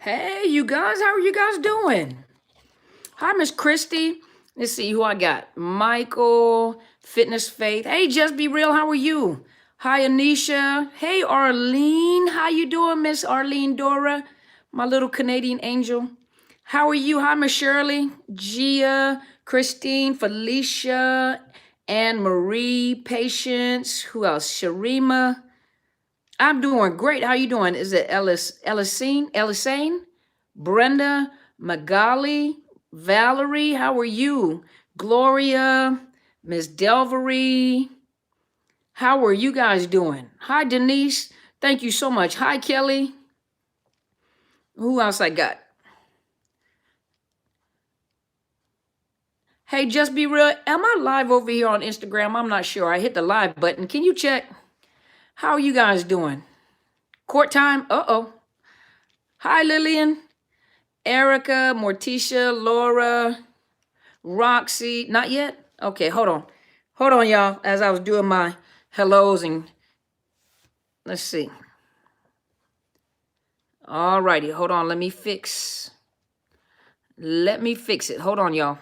Hey, you guys, how are you guys doing? Hi, Miss Christy. Let's see who I got. Michael, Fitness Faith. Hey, Just Be Real, how are you? Hi, Anisha. Hey, Arlene. How you doing, Miss Arlene Dora? My little Canadian angel. How are you? Hi, Miss Shirley, Gia, Christine, Felicia, Anne Marie, Patience. Who else? Sharima. I'm doing great. How you doing? Is it Elisane? Brenda, Magali, Valerie, how are you? Gloria, Miss Delvery, how are you guys doing? Hi, Denise. Thank you so much. Hi, Kelly. Who else I got? Hey, Just Be Real. Am I live over here on Instagram? I'm not sure. I hit the live button. Can you check? How are you guys doing? Court time? Uh-oh. Hi, Lillian, Erica, Morticia, Laura, Roxy. Not yet? Okay, hold on. Hold on, y'all, as I was doing my hellos and let's see. All righty, hold on. Let me fix it. Hold on, y'all.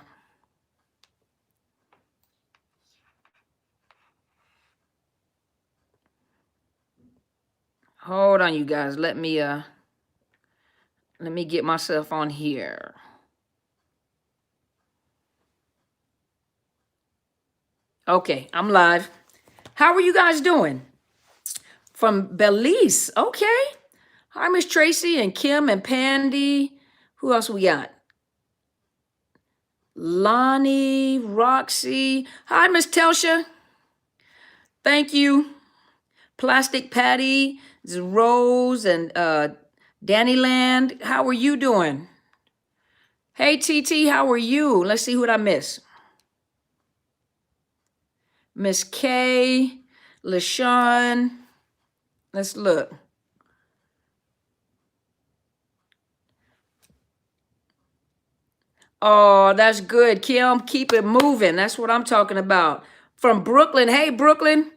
Hold on, you guys. Let me get myself on here. Okay, I'm live. How are you guys doing? From Belize. Okay. Hi, Miss Tracy and Kim and Pandy. Who else we got? Lonnie, Roxy. Hi, Miss Telsha. Thank you. Plastic Patty, Rose, and Danny Land. How are you doing? Hey, TT, how are you? Let's see what I miss. Miss K, LaShawn. Let's look. Oh, that's good, Kim. Keep it moving. That's what I'm talking about. From Brooklyn. Hey, Brooklyn.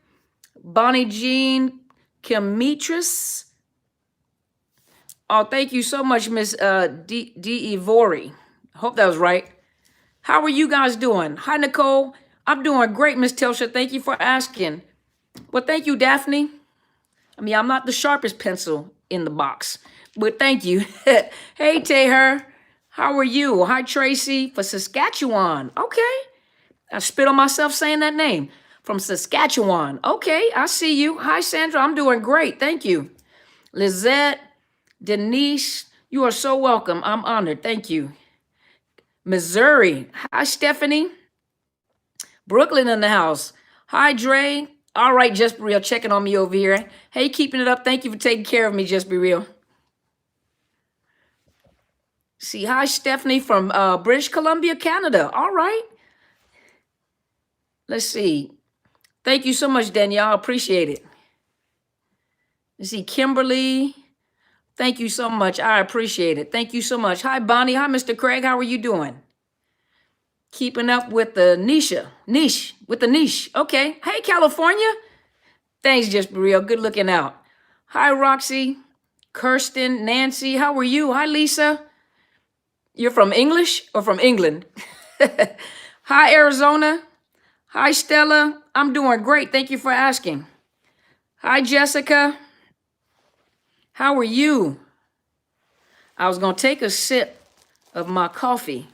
Bonnie Jean, Kimetris. Oh, thank you so much, Miss D. Ivori. Hope that was right. How are you guys doing? Hi, Nicole. I'm doing great, Miss Telsha. Thank you for asking. Well, thank you, Daphne. I mean, I'm not the sharpest pencil in the box, but thank you. Hey, Teher. How are you? Hi, Tracy, for Saskatchewan. Okay. I spit on myself saying that name. From Saskatchewan. Okay, I see you. Hi, Sandra. I'm doing great. Thank you. Lizette, Denise, you are so welcome. I'm honored. Thank you. Missouri. Hi, Stephanie. Brooklyn in the house. Hi, Dre. All right, Just Be Real, checking on me over here. Hey, keeping it up. Thank you for taking care of me, Just Be Real. See, hi, Stephanie from British Columbia, Canada. All right. Let's see. Thank you so much, Danielle. Appreciate it. Let's see, Kimberly. Thank you so much. I appreciate it. Thank you so much. Hi, Bonnie. Hi, Mr. Craig. How are you doing? Keeping up with the niche, with the niche. Okay. Hey, California. Thanks, Just Be Real. Good looking out. Hi, Roxy, Kirsten, Nancy. How are you? Hi, Lisa. You're from English or from England? Hi, Arizona. Hi, Stella. I'm doing great. Thank you for asking. Hi, Jessica. How are you? I was going to take a sip of my coffee,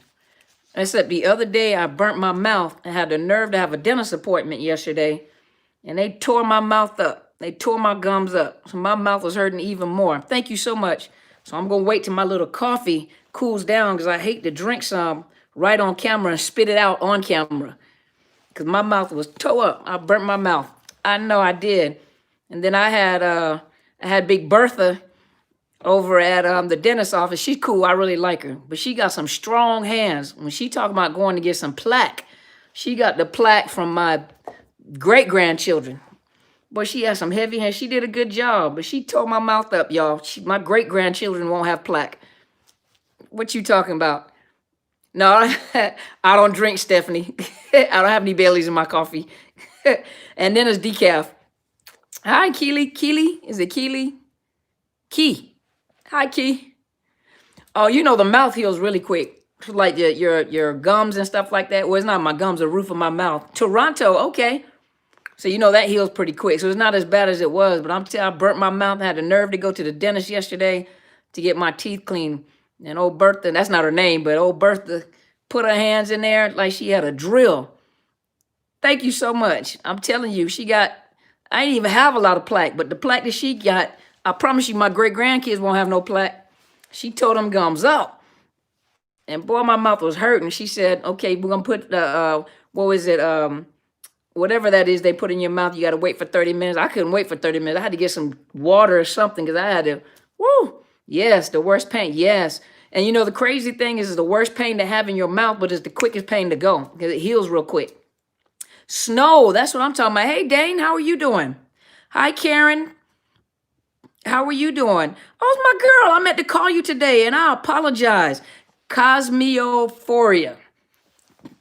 except the other day I burnt my mouth and had the nerve to have a dentist appointment yesterday, and they tore my mouth up. They tore my gums up. So my mouth was hurting even more. Thank you so much. So I'm going to wait till my little coffee cools down because I hate to drink some right on camera and spit it out on camera because my mouth was tore up. I burnt my mouth. I know I did. And then I had Big Bertha over at the dentist's office. She's cool. I really like her. But she got some strong hands. When she talking about going to get some plaque, she got the plaque from my great-grandchildren. Boy, she has some heavy hands. She did a good job. But she tore my mouth up, y'all. My great-grandchildren won't have plaque. What you talking about? No, I don't drink, Stephanie. I don't have any Baileys in my coffee. And then it's decaf. Hi, Keely. Keely? Is it Keely? Key. Hi, Key. Oh, you know the mouth heals really quick. Like your gums and stuff like that. Well, it's not my gums, the roof of my mouth. Toronto, okay. So you know that heals pretty quick. So it's not as bad as it was. But I'm telling you, I burnt my mouth. I had the nerve to go to the dentist yesterday to get my teeth clean. And old Bertha, that's not her name, but old Bertha put her hands in there like she had a drill. Thank you so much. I'm telling you, I didn't even have a lot of plaque, but the plaque that she got, I promise you my great-grandkids won't have no plaque. She tore them gums up. And boy, my mouth was hurting. She said, okay, we're going to put the, what was it, whatever that is they put in your mouth, you got to wait for 30 minutes. I couldn't wait for 30 minutes. I had to get some water or something because I had to, woo, yes, the worst pain, yes. And you know, the crazy thing is the worst pain to have in your mouth, but it's the quickest pain to go because it heals real quick. Snow, that's what I'm talking about. Hey, Dane, how are you doing? Hi, Karen. How are you doing? Oh, it's my girl. I meant to call you today, and I apologize. Cosmeophoria.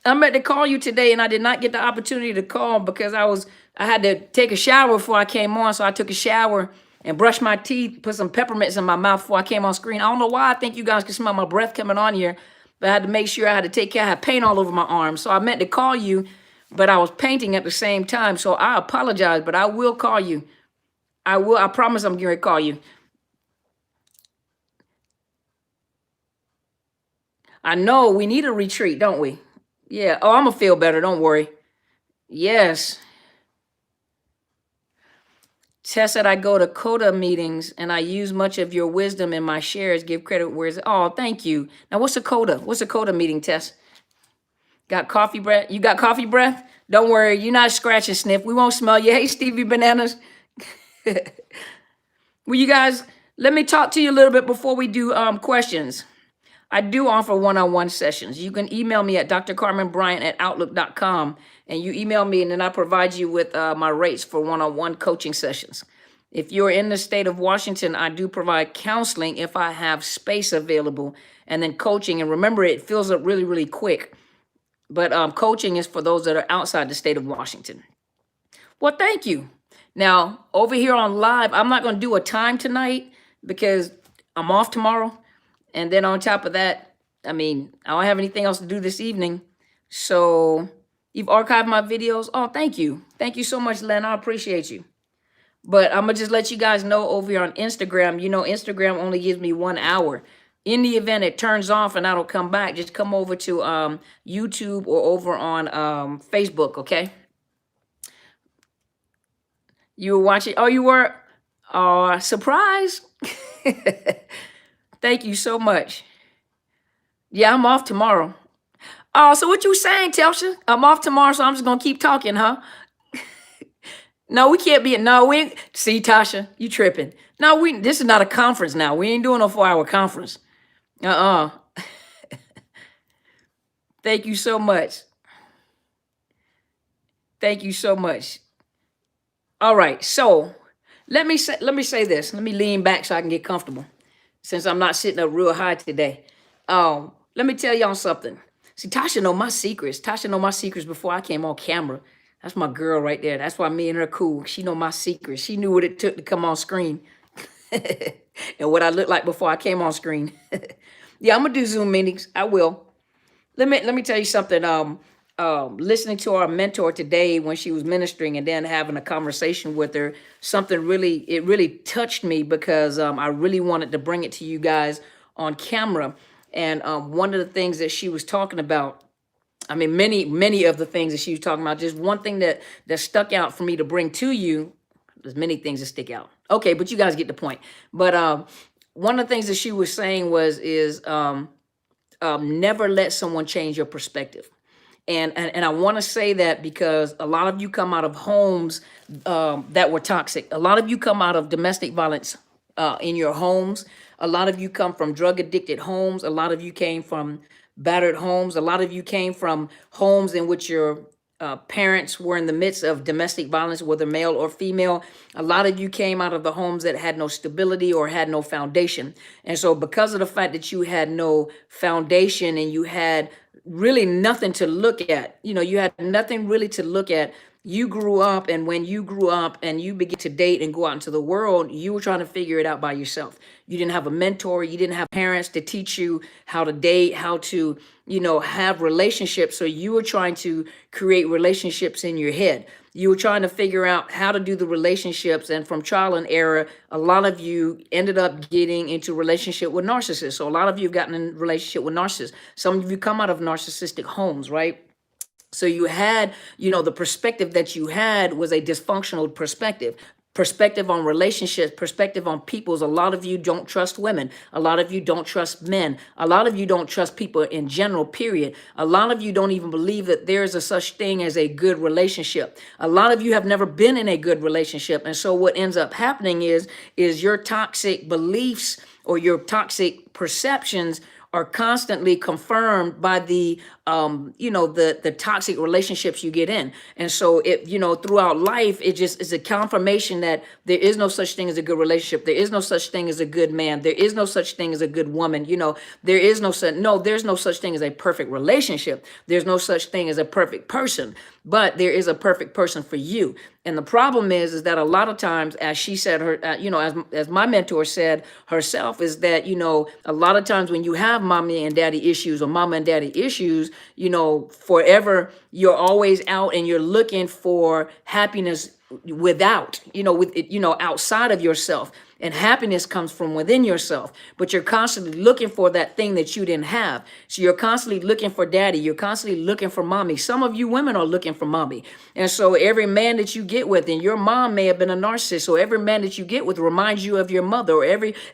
I meant to call you today, and I did not get the opportunity to call because I had to take a shower before I came on, so I took a shower and brushed my teeth, put some peppermints in my mouth before I came on screen. I don't know why I think you guys can smell my breath coming on here, but I had to make sure I had to take care. I had paint all over my arms, so I meant to call you, but I was painting at the same time, so I apologize, but I will call you. I promise I'm going to call you. I know we need a retreat, don't we? Yeah. Oh, I'm going to feel better. Don't worry. Yes. Tess said, I go to CODA meetings and I use much of your wisdom in my shares. Give credit where it's. Oh, thank you. Now, what's a CODA? What's a CODA meeting, Tess? Got coffee breath? You got coffee breath? Don't worry. You're not scratch and sniff. We won't smell you. Hey, Stevie Bananas. Well, you guys, let me talk to you a little bit before we do questions. I do offer one-on-one sessions. You can email me at drcarmenbryant@outlook.com, and you email me, and then I provide you with my rates for one-on-one coaching sessions. If you're in the state of Washington, I do provide counseling if I have space available, and then coaching. And remember, it fills up really, really quick. But coaching is for those that are outside the state of Washington. Well, thank you. Now, over here on live, I'm not going to do a time tonight because I'm off tomorrow. And then on top of that, I mean, I don't have anything else to do this evening. So you've archived my videos. Oh, thank you. Thank you so much, Len. I appreciate you. But I'm going to just let you guys know over here on Instagram, you know, Instagram only gives me 1 hour. In the event it turns off and I don't come back, just come over to YouTube or over on Facebook, okay? You were watching? Oh, you were? Oh, surprise. Thank you so much. Yeah, I'm off tomorrow. Oh, so what you saying, Telsha? I'm off tomorrow, so I'm just going to keep talking, huh? No, we can't be. No, we ain't. See, Tasha, you tripping. No, this is not a conference now. We ain't doing a 4-hour conference. Thank you so much. Thank you so much. All right, so let me say this. Let me lean back so I can get comfortable, since I'm not sitting up real high today. Let me tell y'all something. See, Tasha know my secrets. Tasha know my secrets before I came on camera. That's my girl right there. That's why me and her cool. She know my secrets. She knew what it took to come on screen and what I looked like before I came on screen. Yeah, I'm gonna do Zoom meetings. I will. Let me tell you something. Listening to our mentor today when she was ministering and then having a conversation with her, something really touched me because I really wanted to bring it to you guys on camera. And one of the things that she was talking about, I mean, many of the things that she was talking about, just one thing that stuck out for me to bring to you. There's many things that stick out. Okay, but you guys get the point. But one of the things that she was saying is never let someone change your perspective. And I want to say that because a lot of you come out of homes that were toxic. A lot of you come out of domestic violence in your homes. A lot of you come from drug addicted homes. A lot of you came from battered homes. A lot of you came from homes in which your parents were in the midst of domestic violence, whether male or female. A lot of you came out of the homes that had no stability or had no foundation. And so because of the fact that you had no foundation and you had really nothing to look at, you know, you had nothing really to look at, you grew up, and when you grew up and you began to date and go out into the world, you were trying to figure it out by yourself. You didn't have a mentor, you didn't have parents to teach you how to date, how to, have relationships. So you were trying to create relationships in your head. You were trying to figure out how to do the relationships, and from trial and error, a lot of you ended up getting into relationship with narcissists. So a lot of you have gotten in relationship with narcissists. Some of you come out of narcissistic homes, right? So you had, the perspective that you had was a dysfunctional perspective on relationships, perspective on peoples. A lot of you don't trust women. A lot of you don't trust men. A lot of you don't trust people in general, period. A lot of you don't even believe that there is a such thing as a good relationship. A lot of you have never been in a good relationship. And so what ends up happening is your toxic beliefs or your toxic perceptions are constantly confirmed by the the toxic relationships you get in. And so it, throughout life, it just is a confirmation that there is no such thing as a good relationship. There is no such thing as a good man. There is no such thing as a good woman. There's no such thing as a perfect relationship. There's no such thing as a perfect person, but there is a perfect person for you. And the problem is that a lot of times, as she said, as my mentor said herself, is that, a lot of times when you have mommy and daddy issues or mama and daddy issues, forever, you're always out and you're looking for happiness without, outside of yourself. And happiness comes from within yourself, but you're constantly looking for that thing that you didn't have. So you're constantly looking for daddy. You're constantly looking for mommy. Some of you women are looking for mommy. And so every man that you get with, and your mom may have been a narcissist, so every man that you get with reminds you of your mother, or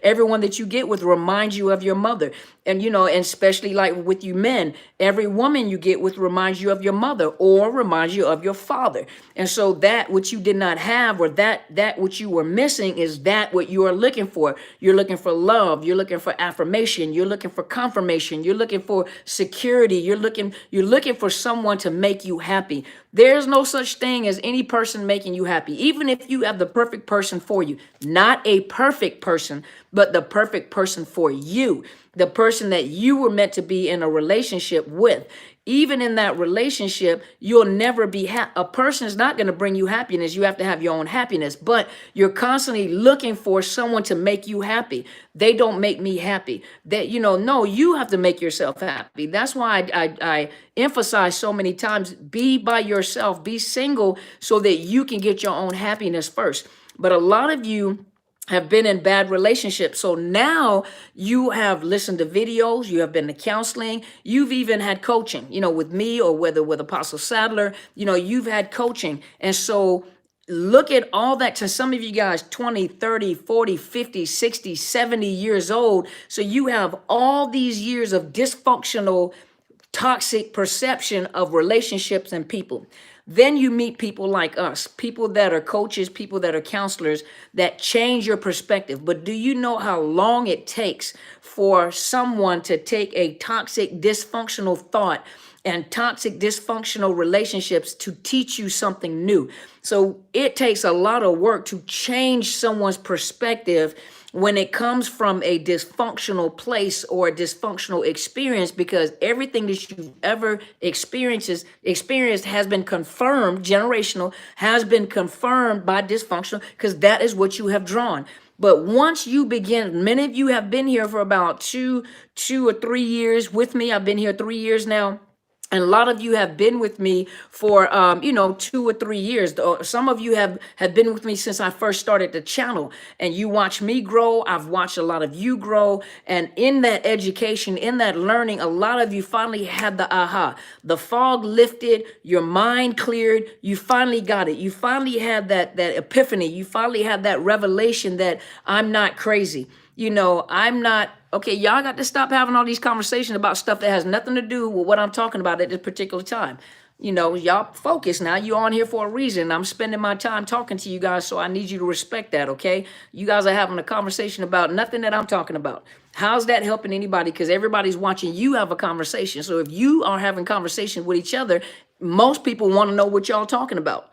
everyone that you get with reminds you of your mother. And, and especially like with you men, every woman you get with reminds you of your mother or reminds you of your father. And so that which you did not have, or that which you were missing, is that what you are looking for. You're looking for love. You're looking for affirmation. You're looking for confirmation. You're looking for security. You're looking for someone to make you happy. There's no such thing as any person making you happy, even if you have the perfect person for you. Not a perfect person, but the perfect person for you. The person that you were meant to be in a relationship with. Even in that relationship, you'll never be a person is not going to bring you happiness. You have to have your own happiness, but you're constantly looking for someone to make you happy. They don't make me happy. No, you have to make yourself happy. That's why I emphasize so many times, be by yourself, be single, so that you can get your own happiness first. But a lot of you have been in bad relationships. So now you have listened to videos, you have been to counseling, you've even had coaching, with me or whether with Apostle Sadler, you've had coaching. And so look at all that. To some of you guys, 20, 30, 40, 50, 60, 70 years old. So you have all these years of dysfunctional, toxic perception of relationships and people. Then you meet people like us, people that are coaches, people that are counselors, that change your perspective. But do you know how long it takes for someone to take a toxic, dysfunctional thought and toxic, dysfunctional relationships to teach you something new? So it takes a lot of work to change someone's perspective when it comes from a dysfunctional place or a dysfunctional experience, because everything that you've ever experienced has been confirmed, generational, has been confirmed by dysfunctional, because that is what you have drawn. But once you begin, many of you have been here for about two or 3 years with me. I've been here 3 years now. And a lot of you have been with me for, 2 or 3 years. Some of you have been with me since I first started the channel. And you watch me grow. I've watched a lot of you grow. And in that education, in that learning, a lot of you finally had the aha. The fog lifted, your mind cleared. You finally got it. You finally had that epiphany. You finally had that revelation that I'm not crazy. I'm not. Okay, y'all got to stop having all these conversations about stuff that has nothing to do with what I'm talking about at this particular time. Y'all focus now. You're on here for a reason. I'm spending my time talking to you guys, so I need you to respect that, okay? You guys are having a conversation about nothing that I'm talking about. How's that helping anybody? Because everybody's watching you have a conversation. So if you are having conversations with each other, most people want to know what y'all talking about.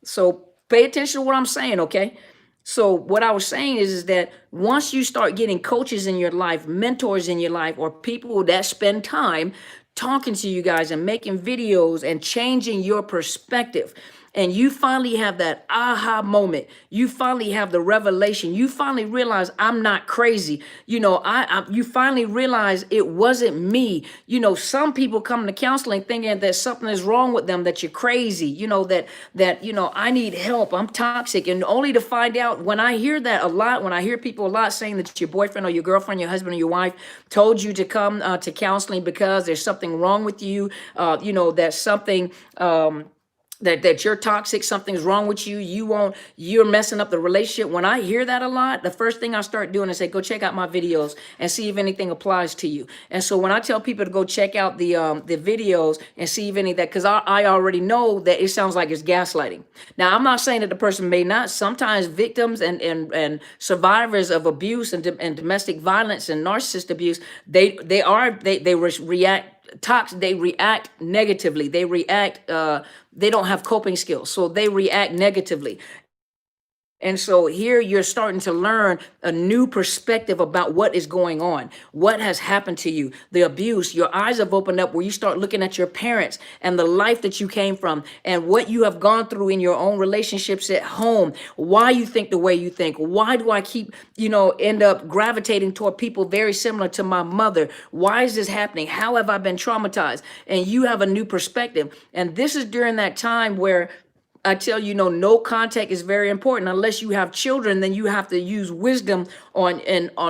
So pay attention to what I'm saying, okay? So what I was saying is that once you start getting coaches in your life, mentors in your life, or people that spend time talking to you guys and making videos and changing your perspective, and you finally have that aha moment. You finally have the revelation. You finally realize I'm not crazy. You finally realize it wasn't me. Some people come to counseling thinking that something is wrong with them, that you're crazy, that I need help, I'm toxic, and only to find out, when I hear that a lot, when I hear people a lot saying that your boyfriend or your girlfriend, your husband or your wife told you to come to counseling because there's something wrong with you, that something that you're toxic, something's wrong with you, you're messing up the relationship. When I hear that a lot, the first thing I start doing is say, go check out my videos and see if anything applies to you. And so when I tell people to go check out the videos and see if any of that, because I already know that it sounds like it's gaslighting. Now, I'm not saying that the person may not. Sometimes victims and survivors of abuse and domestic violence and narcissist abuse, they react they react negatively. They don't have coping skills, so they react negatively. And so here you're starting to learn a new perspective about what is going on, what has happened to you, the abuse. Your eyes have opened up where you start looking at your parents and the life that you came from and what you have gone through in your own relationships at home, why you think the way you think. Why do I keep, end up gravitating toward people very similar to my mother? Why is this happening? How have I been traumatized? And you have a new perspective. And this is during that time where I tell you, no contact is very important. Unless you have children, then you have to use wisdom on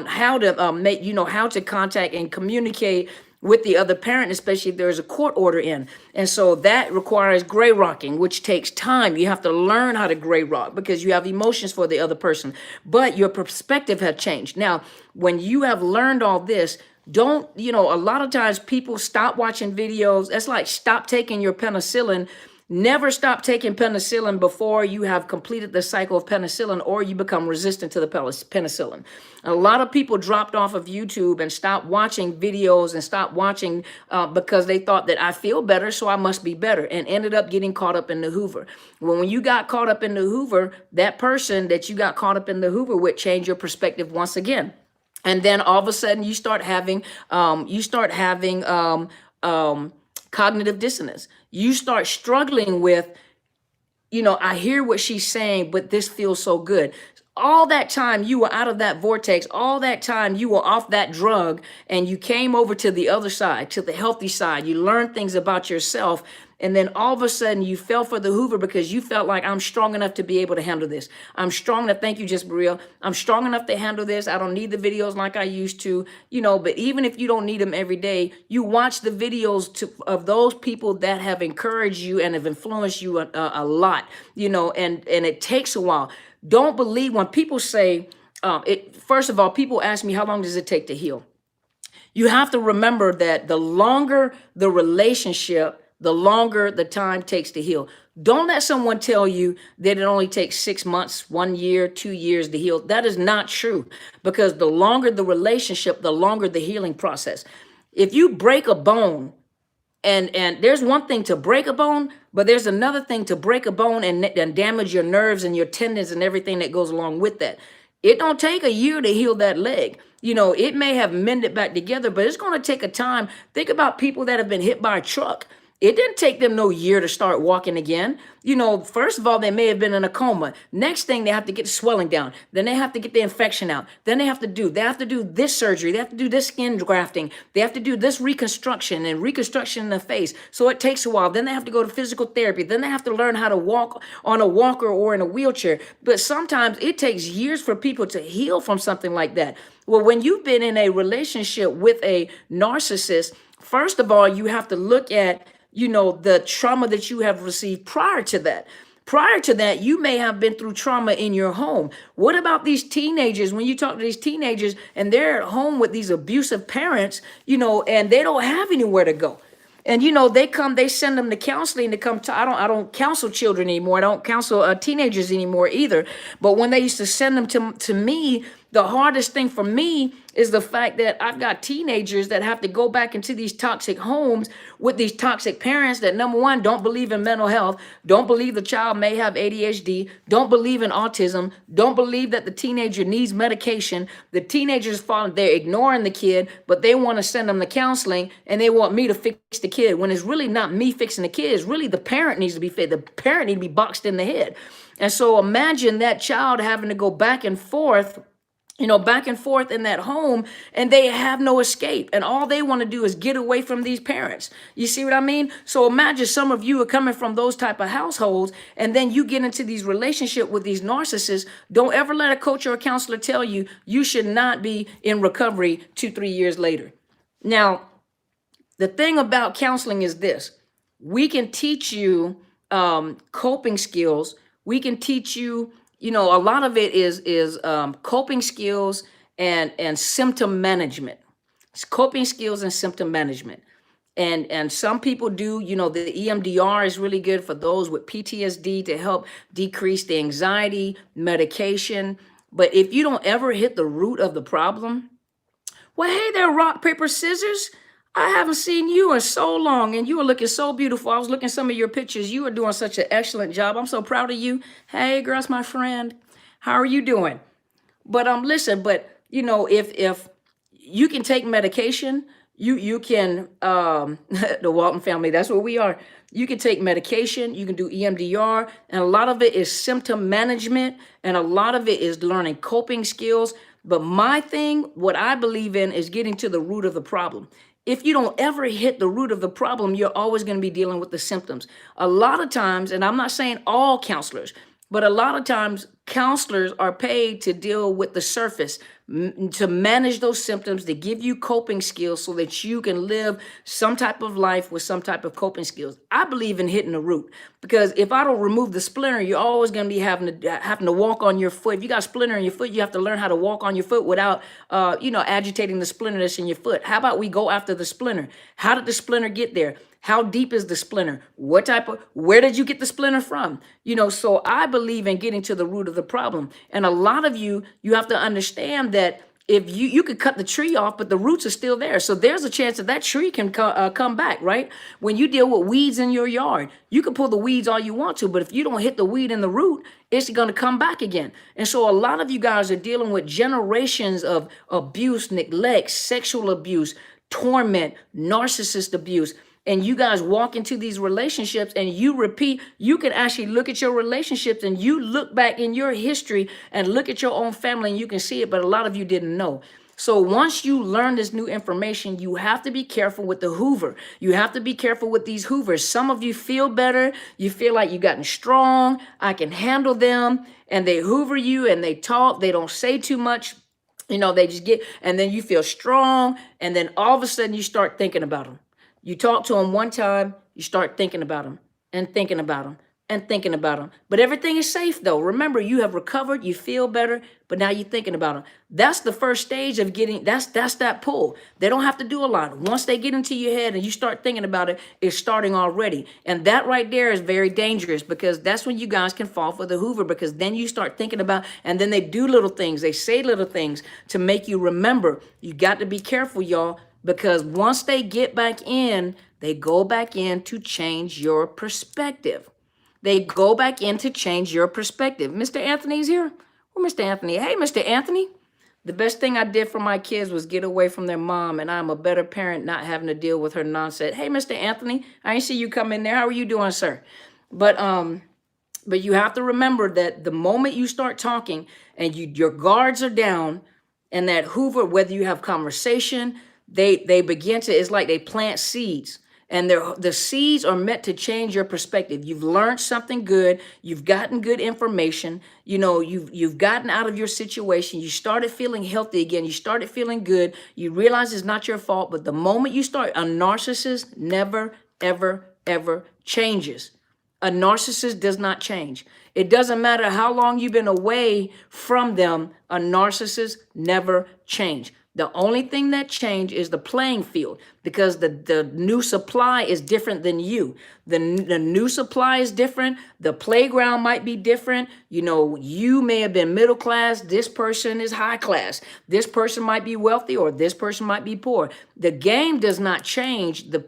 how to make, how to contact and communicate with the other parent, especially if there's a court order in. And so that requires gray rocking, which takes time. You have to learn how to gray rock because you have emotions for the other person, but your perspective has changed. Now, when you have learned all this, don't, a lot of times people stop watching videos. That's like stop taking your penicillin. Never stop taking penicillin before you have completed the cycle of penicillin or you become resistant to the penicillin. A lot of people dropped off of YouTube and stopped watching videos and stopped watching because they thought that I feel better, so I must be better, and ended up getting caught up in the Hoover. When you got caught up in the Hoover, that person that you got caught up in the Hoover with changed your perspective once again. And then all of a sudden you start having cognitive dissonance. You start struggling with, I hear what she's saying, but this feels so good. All that time you were out of that vortex, all that time you were off that drug, and you came over to the other side, to the healthy side. You learned things about yourself. And then all of a sudden you fell for the Hoover because you felt like, I'm strong enough to be able to handle this. I'm strong enough. Thank you, Just Berea. I'm strong enough to handle this. I don't need the videos like I used to, but even if you don't need them every day, you watch the videos of those people that have encouraged you and have influenced you a lot, and it takes a while. Don't believe when people say, first of all, people ask me, how long does it take to heal? You have to remember that the longer the relationship, the longer the time takes to heal. Don't let someone tell you that it only takes 6 months, 1 year, 2 years to heal. That is not true, because the longer the relationship, the longer the healing process. If you break a bone, and there's one thing to break a bone, but there's another thing to break a bone and damage your nerves and your tendons and everything that goes along with that. It don't take a year to heal that leg. It may have mended back together, but it's going to take a time. Think about people that have been hit by a truck. It didn't take them no year to start walking again. First of all, they may have been in a coma. Next thing, they have to get the swelling down. Then they have to get the infection out. Then they have to do this surgery. They have to do this skin grafting. They have to do this reconstruction in the face. So it takes a while. Then they have to go to physical therapy. Then they have to learn how to walk on a walker or in a wheelchair. But sometimes it takes years for people to heal from something like that. Well, when you've been in a relationship with a narcissist, first of all, you have to look at the trauma that you have received prior to that. Prior to that, you may have been through trauma in your home. What about these teenagers? When you talk to these teenagers and they're at home with these abusive parents, and they don't have anywhere to go. And, they send them to counseling to come to, I don't counsel children anymore. I don't counsel teenagers anymore either. But when they used to send them to me, The hardest thing for me is the fact that I've got teenagers that have to go back into these toxic homes with these toxic parents that, number one, don't believe in mental health, don't believe the child may have ADHD, don't believe in autism, don't believe that the teenager needs medication. The teenagers falling, they're ignoring the kid, but they want to send them to counseling and they want me to fix the kid when it's really not me fixing the kid. It's really the parent needs to be fixed. The parent needs to be boxed in the head. And so imagine that child having to go back and forth, back and forth in that home, and they have no escape. And all they want to do is get away from these parents. You see what I mean? So imagine some of you are coming from those type of households, and then you get into these relationships with these narcissists. Don't ever let a coach or a counselor tell you you should not be in recovery 2-3 years later. Now, the thing about counseling is this. We can teach you coping skills. We can teach you, a lot of it is coping skills and symptom management. It's coping skills and symptom management. And some people do, the EMDR is really good for those with PTSD to help decrease the anxiety, medication. But if you don't ever hit the root of the problem, well, hey there, rock, paper, scissors. I haven't seen you in so long, and you are looking so beautiful. I was looking at some of your pictures. You are doing such an excellent job. I'm so proud of you. Hey, girls, my friend, how are you doing? But listen. But if you can take medication, you can the Walton family. That's what we are. You can take medication. You can do EMDR, and a lot of it is symptom management, and a lot of it is learning coping skills. But my thing, what I believe in, is getting to the root of the problem. If you don't ever hit the root of the problem, you're always going to be dealing with the symptoms. A lot of times, and I'm not saying all counselors, but a lot of times counselors are paid to deal with the surface, to manage those symptoms, to give you coping skills so that you can live some type of life with some type of coping skills. I believe in hitting the root, because if I don't remove the splinter, you're always going to be having to walk on your foot. If you got a splinter in your foot, you have to learn how to walk on your foot without, agitating the splinter that's in your foot. How about we go after the splinter? How did the splinter get there? How deep is the splinter? Where did you get the splinter from? So I believe in getting to the root of the problem. And a lot of you have to understand that if you could cut the tree off, but the roots are still there. So there's a chance that tree can come back, right? When you deal with weeds in your yard, you can pull the weeds all you want to, but if you don't hit the weed in the root, it's going to come back again. And so a lot of you guys are dealing with generations of abuse, neglect, sexual abuse, torment, narcissist abuse. And you guys walk into these relationships and you repeat. You can actually look at your relationships and you look back in your history and look at your own family and you can see it, but a lot of you didn't know. So once you learn this new information, you have to be careful with the hoover. You have to be careful with these hoovers. Some of you feel better. You feel like you've gotten strong. I can handle them. And they hoover you and they talk. They don't say too much. They just and then you feel strong. And then all of a sudden you start thinking about them. You talk to them one time, you start thinking about them and thinking about them and thinking about them. But everything is safe though. Remember, you have recovered, you feel better, but now you're thinking about them. That's the first stage of getting, that's that pull. They don't have to do a lot. Once they get into your head and you start thinking about it, it's starting already. And that right there is very dangerous, because that's when you guys can fall for the hoover, because then you start thinking about, and then they do little things, they say little things to make you remember. You got to be careful, y'all. Because once they get back in, they go back in to change your perspective. They go back in to change your perspective. Mr. Anthony's here. Well, Mr. Anthony. Hey, Mr. Anthony. The best thing I did for my kids was get away from their mom, and I'm a better parent not having to deal with her nonsense. Hey, Mr. Anthony. I ain't see you come in there. How are you doing, sir? But you have to remember that the moment you start talking and your guards are down, and that hoover, whether you have conversation, they begin to, it's like they plant seeds, and the seeds are meant to change your perspective. You've learned something good. You've gotten good information. You've gotten out of your situation. You started feeling healthy again. You started feeling good. You realize it's not your fault. But the moment you start, a narcissist never, ever, ever changes. A narcissist does not change. It doesn't matter how long you've been away from them. A narcissist never change. The only thing that changed is the playing field, because the new supply is different than you. The new supply is different. The playground might be different. You know, you may have been middle class. This person is high class. This person might be wealthy, or this person might be poor. The game does not change. The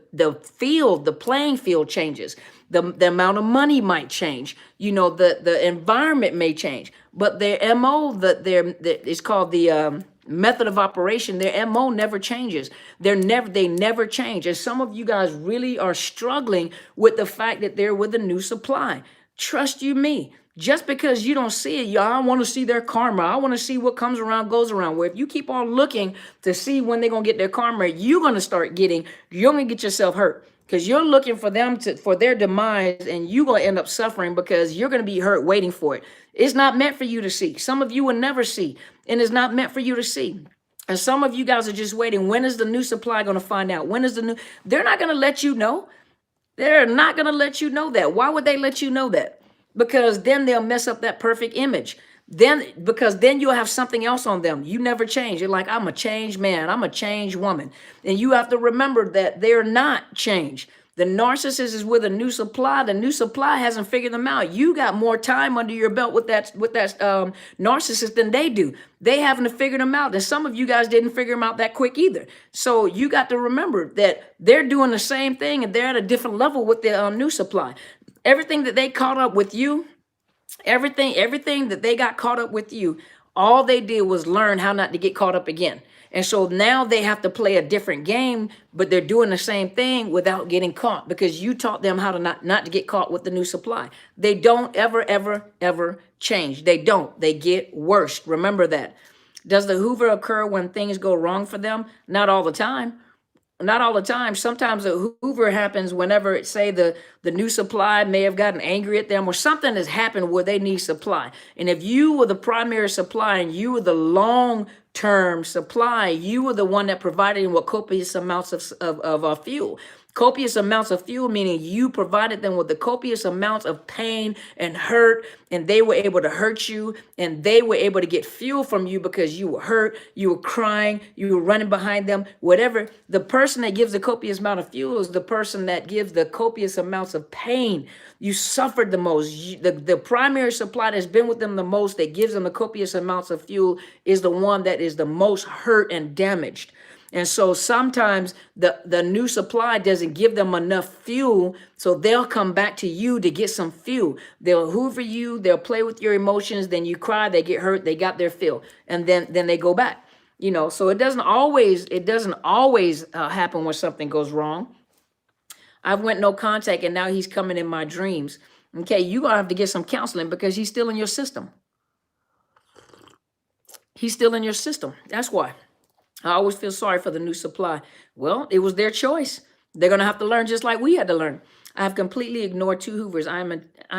playing field changes. The amount of money might change. You know, the environment may change. But their MO, it's called the method of operation, their MO never changes. They never change. And some of you guys really are struggling with the fact that they're with a new supply. Trust you me. Just because you don't see it, I want to see their karma. I want to see what comes around goes around. Where if you keep on looking to see when they're gonna get their karma, you're gonna get yourself hurt. Because you're looking for them for their demise, and you're gonna end up suffering because you're gonna be hurt waiting for it. It's not meant for you to see. Some of you will never see, and it's not meant for you to see. And some of you guys are just waiting. When is the new supply gonna find out? They're not gonna let you know. They're not gonna let you know that. Why would they let you know that? Because then they'll mess up that perfect image. Because then you'll have something else on them. You never change. You're like, I'm a changed man. I'm a changed woman. And you have to remember that they're not changed. The narcissist is with a new supply. The new supply hasn't figured them out. You got more time under your belt with that narcissist than they do. They haven't figured them out. And some of you guys didn't figure them out that quick either. So you got to remember that they're doing the same thing, and they're at a different level with the new supply. Everything that they caught up with you, everything that they got caught up with you, all they did was learn how not to get caught up again. And so now they have to play a different game, but they're doing the same thing without getting caught, because you taught them how to not to get caught with the new supply. They don't ever change. They don't. They get worse. Remember that. Does the hoover occur when things go wrong for them? Not all the time. Not all the time. Sometimes a hoover happens whenever, say, the new supply may have gotten angry at them, or something has happened where they need supply. And if you were the primary supply and you were the long-term supply, you were the one that provided them with copious amounts of fuel. Copious amounts of fuel, meaning you provided them with the copious amounts of pain and hurt, and they were able to hurt you, and they were able to get fuel from you because you were hurt, you were crying, you were running behind them, whatever. The person that gives the copious amount of fuel is the person that gives the copious amounts of pain. You suffered the most. The primary supply that's been with them the most, that gives them the copious amounts of fuel, is the one that is the most hurt and damaged. And so sometimes the new supply doesn't give them enough fuel, so they'll come back to you to get some fuel. They'll hoover you, they'll play with your emotions, then you cry, they get hurt, they got their fill, and then they go back. You know, so it doesn't always happen when something goes wrong. I've went no contact, and now he's coming in my dreams. Okay, you're gonna have to get some counseling because he's still in your system. He's still in your system. That's why. I always feel sorry for the new supply. Well, it was their choice. They're going to have to learn just like we had to learn. I have completely ignored two hoovers. I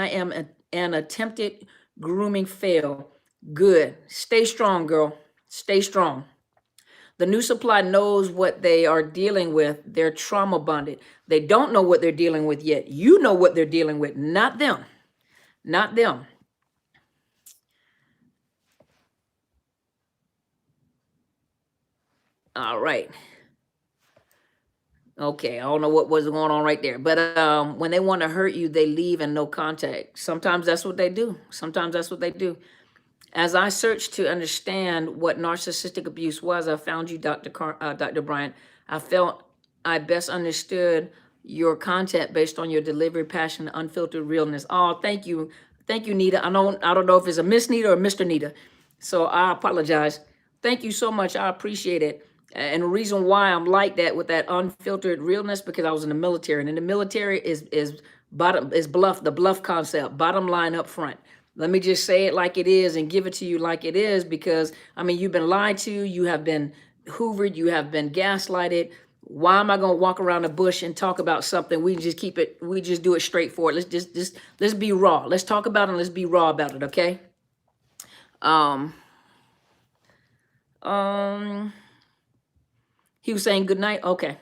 am an attempted grooming fail. Good. Stay strong, girl. Stay strong. The new supply knows what they are dealing with. They're trauma bonded. They don't know what they're dealing with yet. You know what they're dealing with, not them. Not them. All right. Okay, I don't know what was going on right there. But when they want to hurt you, they leave and no contact. Sometimes that's what they do. As I searched to understand what narcissistic abuse was, I found you, Dr. Bryant. I felt I best understood your content based on your delivery, passion, unfiltered realness. Oh, thank you. Thank you, Nita. I don't know if it's a Miss Nita or Mr. Nita. So I apologize. Thank you so much. I appreciate it. And the reason why I'm like that with that unfiltered realness, because I was in the military, and in the military is bluff, the bluff concept, bottom line up front. Let me just say it like it is and give it to you like it is, because I mean, you've been lied to, you have been hoovered, you have been gaslighted. Why am I going to walk around the bush and talk about something? We just do it straightforward. Let's be raw. Let's talk about it and let's be raw about it, okay? He was saying good night. Okay.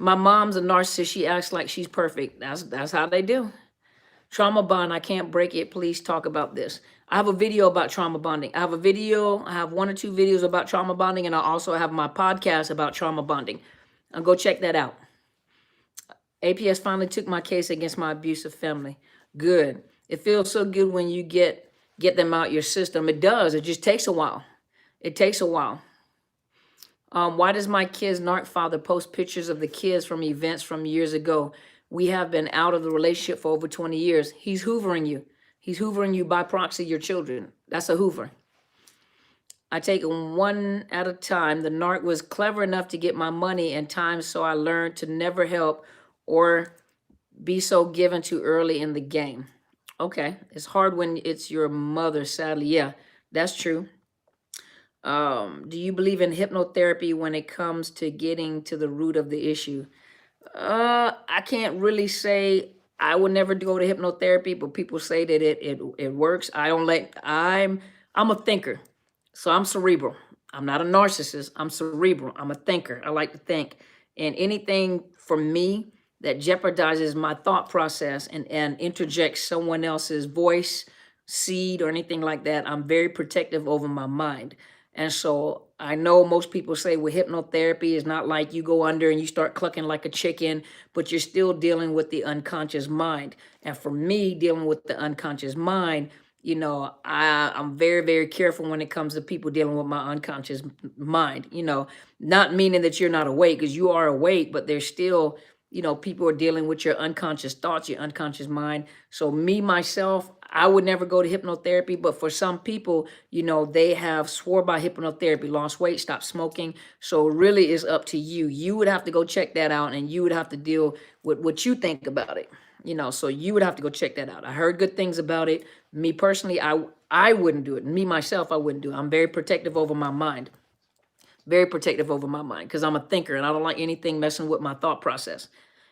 My mom's a narcissist. She acts like she's perfect. That's how they do. Trauma bond, I can't break it. Please talk about this. I have a video about trauma bonding. I have one or two videos about trauma bonding, and I also have my podcast about trauma bonding. Go check that out. APS finally took my case against my abusive family. Good. It feels so good when you get them out your system. It does. It just takes a while. It takes a while. Why does my kid's narc father post pictures of the kids from events from years ago? We have been out of the relationship for over 20 years. He's hoovering you. He's hoovering you by proxy, your children. That's a hoover. I take it one at a time. The narc was clever enough to get my money and time, so I learned to never help or be so given too early in the game. Okay, it's hard when it's your mother, sadly. Yeah, that's true. Do you believe in hypnotherapy when it comes to getting to the root of the issue? I can't really say. I would never go to hypnotherapy, but people say that it works. I'm a thinker, so I'm cerebral. I'm not a narcissist. I'm cerebral. I'm a thinker. I like to think, and anything for me that jeopardizes my thought process and interjects someone else's voice, seed, or anything like that, I'm very protective over my mind. And so I know most people say, well, hypnotherapy is not like you go under and you start clucking like a chicken, but you're still dealing with the unconscious mind. And for me, dealing with the unconscious mind, I'm very, very careful when it comes to people dealing with my unconscious mind, not meaning that you're not awake, because you are awake, but there's still, people are dealing with your unconscious thoughts, your unconscious mind. So me, myself, I would never go to hypnotherapy, but for some people, they have swore by hypnotherapy, lost weight, stopped smoking. So really it's up to you. You would have to go check that out, and you would have to deal with what you think about it. So you would have to go check that out. I heard good things about it. Me personally, I wouldn't do it. Me, myself, I wouldn't do it. I'm very protective over my mind. Very protective over my mind, because I'm a thinker and I don't like anything messing with my thought process.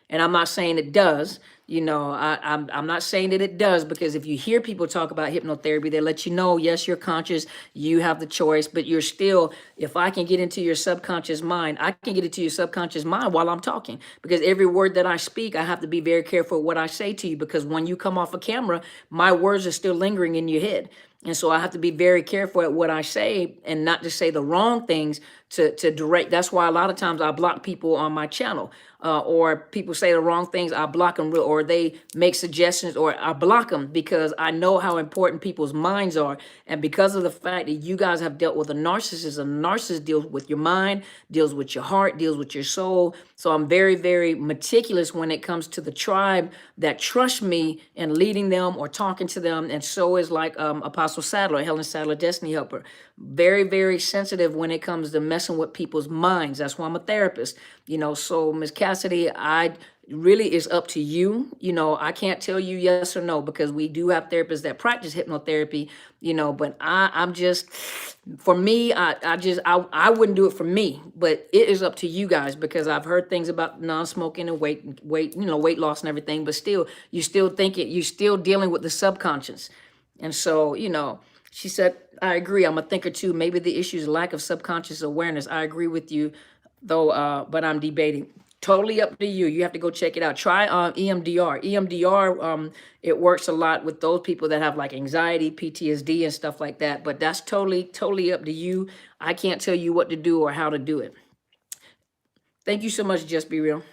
And I'm not saying it does, I'm not saying that it does, because if you hear people talk about hypnotherapy, they let you know, yes, you're conscious, you have the choice, but you're still, if I can get into your subconscious mind, I can get into your subconscious mind while I'm talking, because every word that I speak, I have to be very careful what I say to you, because when you come off a camera, my words are still lingering in your head. And so I have to be very careful at what I say and not to say the wrong things to direct. That's why a lot of times I block people on my channel, or people say the wrong things, I block them, or they make suggestions, or I block them, because I know how important people's minds are. And because of the fact that you guys have dealt with a narcissist deals with your mind, deals with your heart, deals with your soul. So I'm very, very meticulous when it comes to the tribe that trust me in leading them or talking to them. And so is like Apostle Sadler, Helen Sadler, Destiny Helper. Very, very sensitive when it comes to messing with people's minds. That's why I'm a therapist. So Ms. Cassidy, I really is up to you. I can't tell you yes or no, because we do have therapists that practice hypnotherapy, but I'm just, for me, I wouldn't do it for me, but it is up to you guys, because I've heard things about non-smoking and weight loss and everything, but still, you're still dealing with the subconscious. And so, she said, I agree. I'm a thinker too. Maybe the issue is lack of subconscious awareness. I agree with you though, but I'm debating. Totally up to you. You have to go check it out. Try EMDR. EMDR, it works a lot with those people that have like anxiety, PTSD, and stuff like that. But that's totally up to you. I can't tell you what to do or how to do it. Thank you so much, Just Be Real.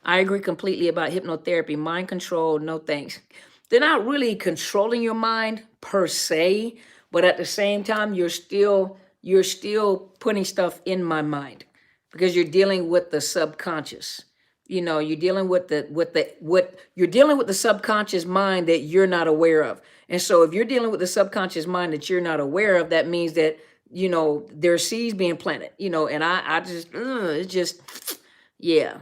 I agree completely about hypnotherapy. Mind control, no thanks. They're not really controlling your mind per se, but at the same time, you're still putting stuff in my mind, because you're dealing with the subconscious. You're dealing with you're dealing with the subconscious mind that you're not aware of. And so if you're dealing with the subconscious mind that you're not aware of, that means that, there are seeds being planted, and I just, it's just, yeah.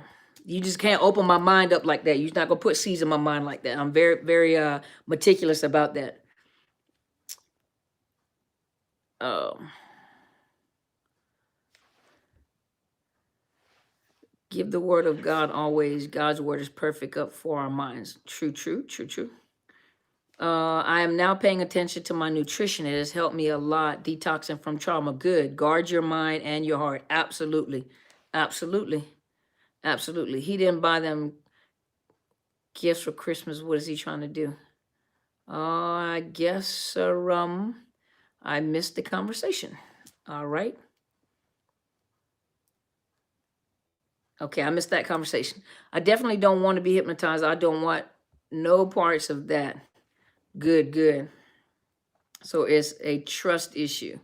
You just can't open my mind up like that. You're not gonna put seeds in my mind like that. I'm very, very meticulous about that. Give the word of God always. God's word is perfect up for our minds. True. I am now paying attention to my nutrition. It has helped me a lot, detoxing from trauma. Good. Guard your mind and your heart. Absolutely. He didn't buy them gifts for Christmas. What is he trying to do? I guess I missed the conversation. All right. Okay, I missed that conversation. I definitely don't want to be hypnotized. I don't want no parts of that. Good, good. So it's a trust issue.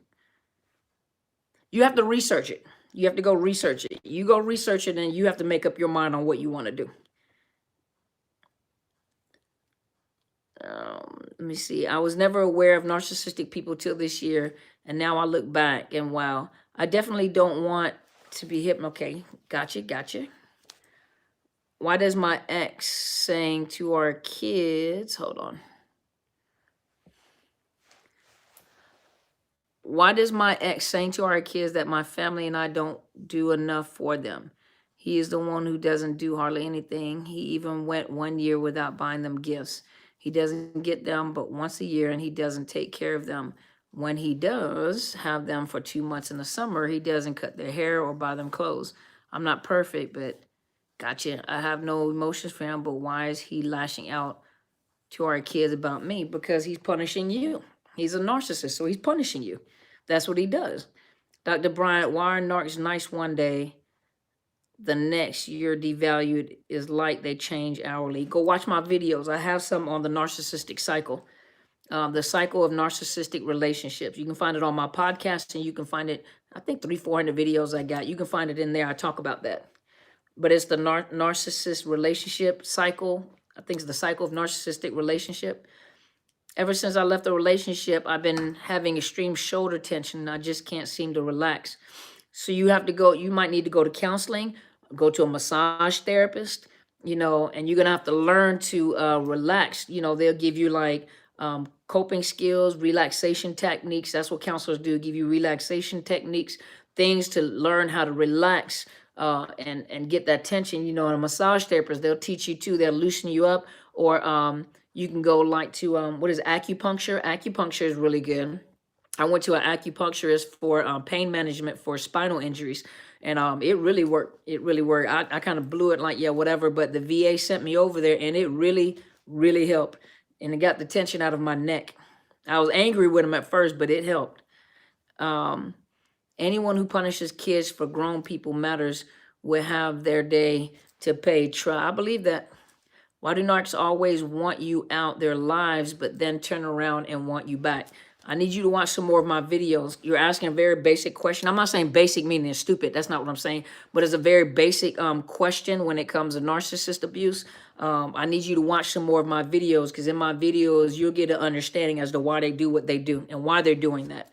You have to research it. You have to go research it. You go research it and you have to make up your mind on what you want to do. Let me see. I was never aware of narcissistic people till this year. And now I look back and wow, I definitely don't want to be okay, gotcha. Why does my ex saying to our kids, hold on. Why does my ex saying to our kids that my family and I don't do enough for them? He is the one who doesn't do hardly anything. He even went 1 year without buying them gifts. He doesn't get them but once a year, and he doesn't take care of them. When he does have them for 2 months in the summer, he doesn't cut their hair or buy them clothes. I'm not perfect, but gotcha. I have no emotions for him, but why is he lashing out to our kids about me? Because he's punishing you. He's a narcissist, so he's punishing you. That's what he does. Dr. Bryant, why are narcs nice one day, the next you're devalued? Is like they change hourly. Go watch my videos. I have some on the narcissistic cycle, the cycle of narcissistic relationships. You can find it on my podcast, and you can find it, I think 300-400 videos I got. You can find it in there. I talk about that. But it's the narcissist relationship cycle. I think it's the cycle of narcissistic relationship. Ever since I left the relationship, I've been having extreme shoulder tension. I just can't seem to relax. So you have to go, you might need to go to counseling, go to a massage therapist, and you're going to have to learn to relax. They'll give you like coping skills, relaxation techniques. That's what counselors do, give you relaxation techniques, things to learn how to relax and get that tension. And a massage therapist, they'll teach you too. They'll loosen you up, or you can go like to, what is acupuncture? Acupuncture is really good. I went to an acupuncturist for pain management for spinal injuries, and it really worked. It really worked. I kind of blew it like, yeah, whatever, but the VA sent me over there, and it really, really helped. And it got the tension out of my neck. I was angry with him at first, but it helped. Anyone who punishes kids for grown people matters will have their day to pay. Try. I believe that. Why do narcs always want you out their lives, but then turn around and want you back? I need you to watch some more of my videos. You're asking a very basic question. I'm not saying basic meaning it's stupid. That's not what I'm saying. But it's a very basic question when it comes to narcissist abuse. I need you to watch some more of my videos, because in my videos, you'll get an understanding as to why they do what they do and why they're doing that.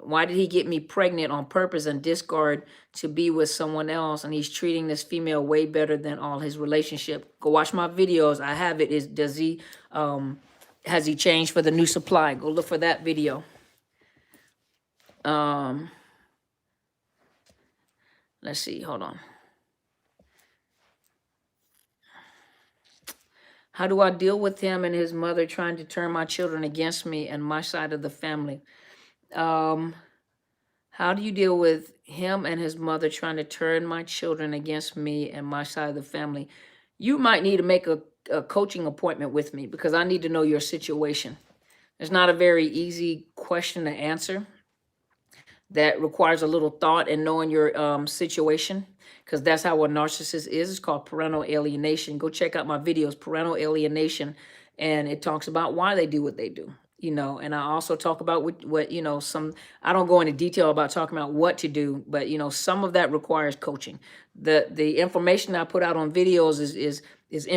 Why did he get me pregnant on purpose and discard to be with someone else? And he's treating this female way better than all his relationship. Go watch my videos. I have it. Has he changed for the new supply? Go look for that video. Let's see. Hold on. How do I deal with him and his mother trying to turn my children against me and my side of the family? How do you deal with him and his mother trying to turn my children against me and my side of the family? You might need to make a coaching appointment with me, because I need to know your situation. It's not a very easy question to answer. That requires a little thought and knowing your situation, because that's how a narcissist is. It's called parental alienation. Go check out my videos, parental alienation, and it talks about why they do what they do. And I also talk about what I don't go into detail about talking about what to do, but some of that requires coaching. The information I put out on videos is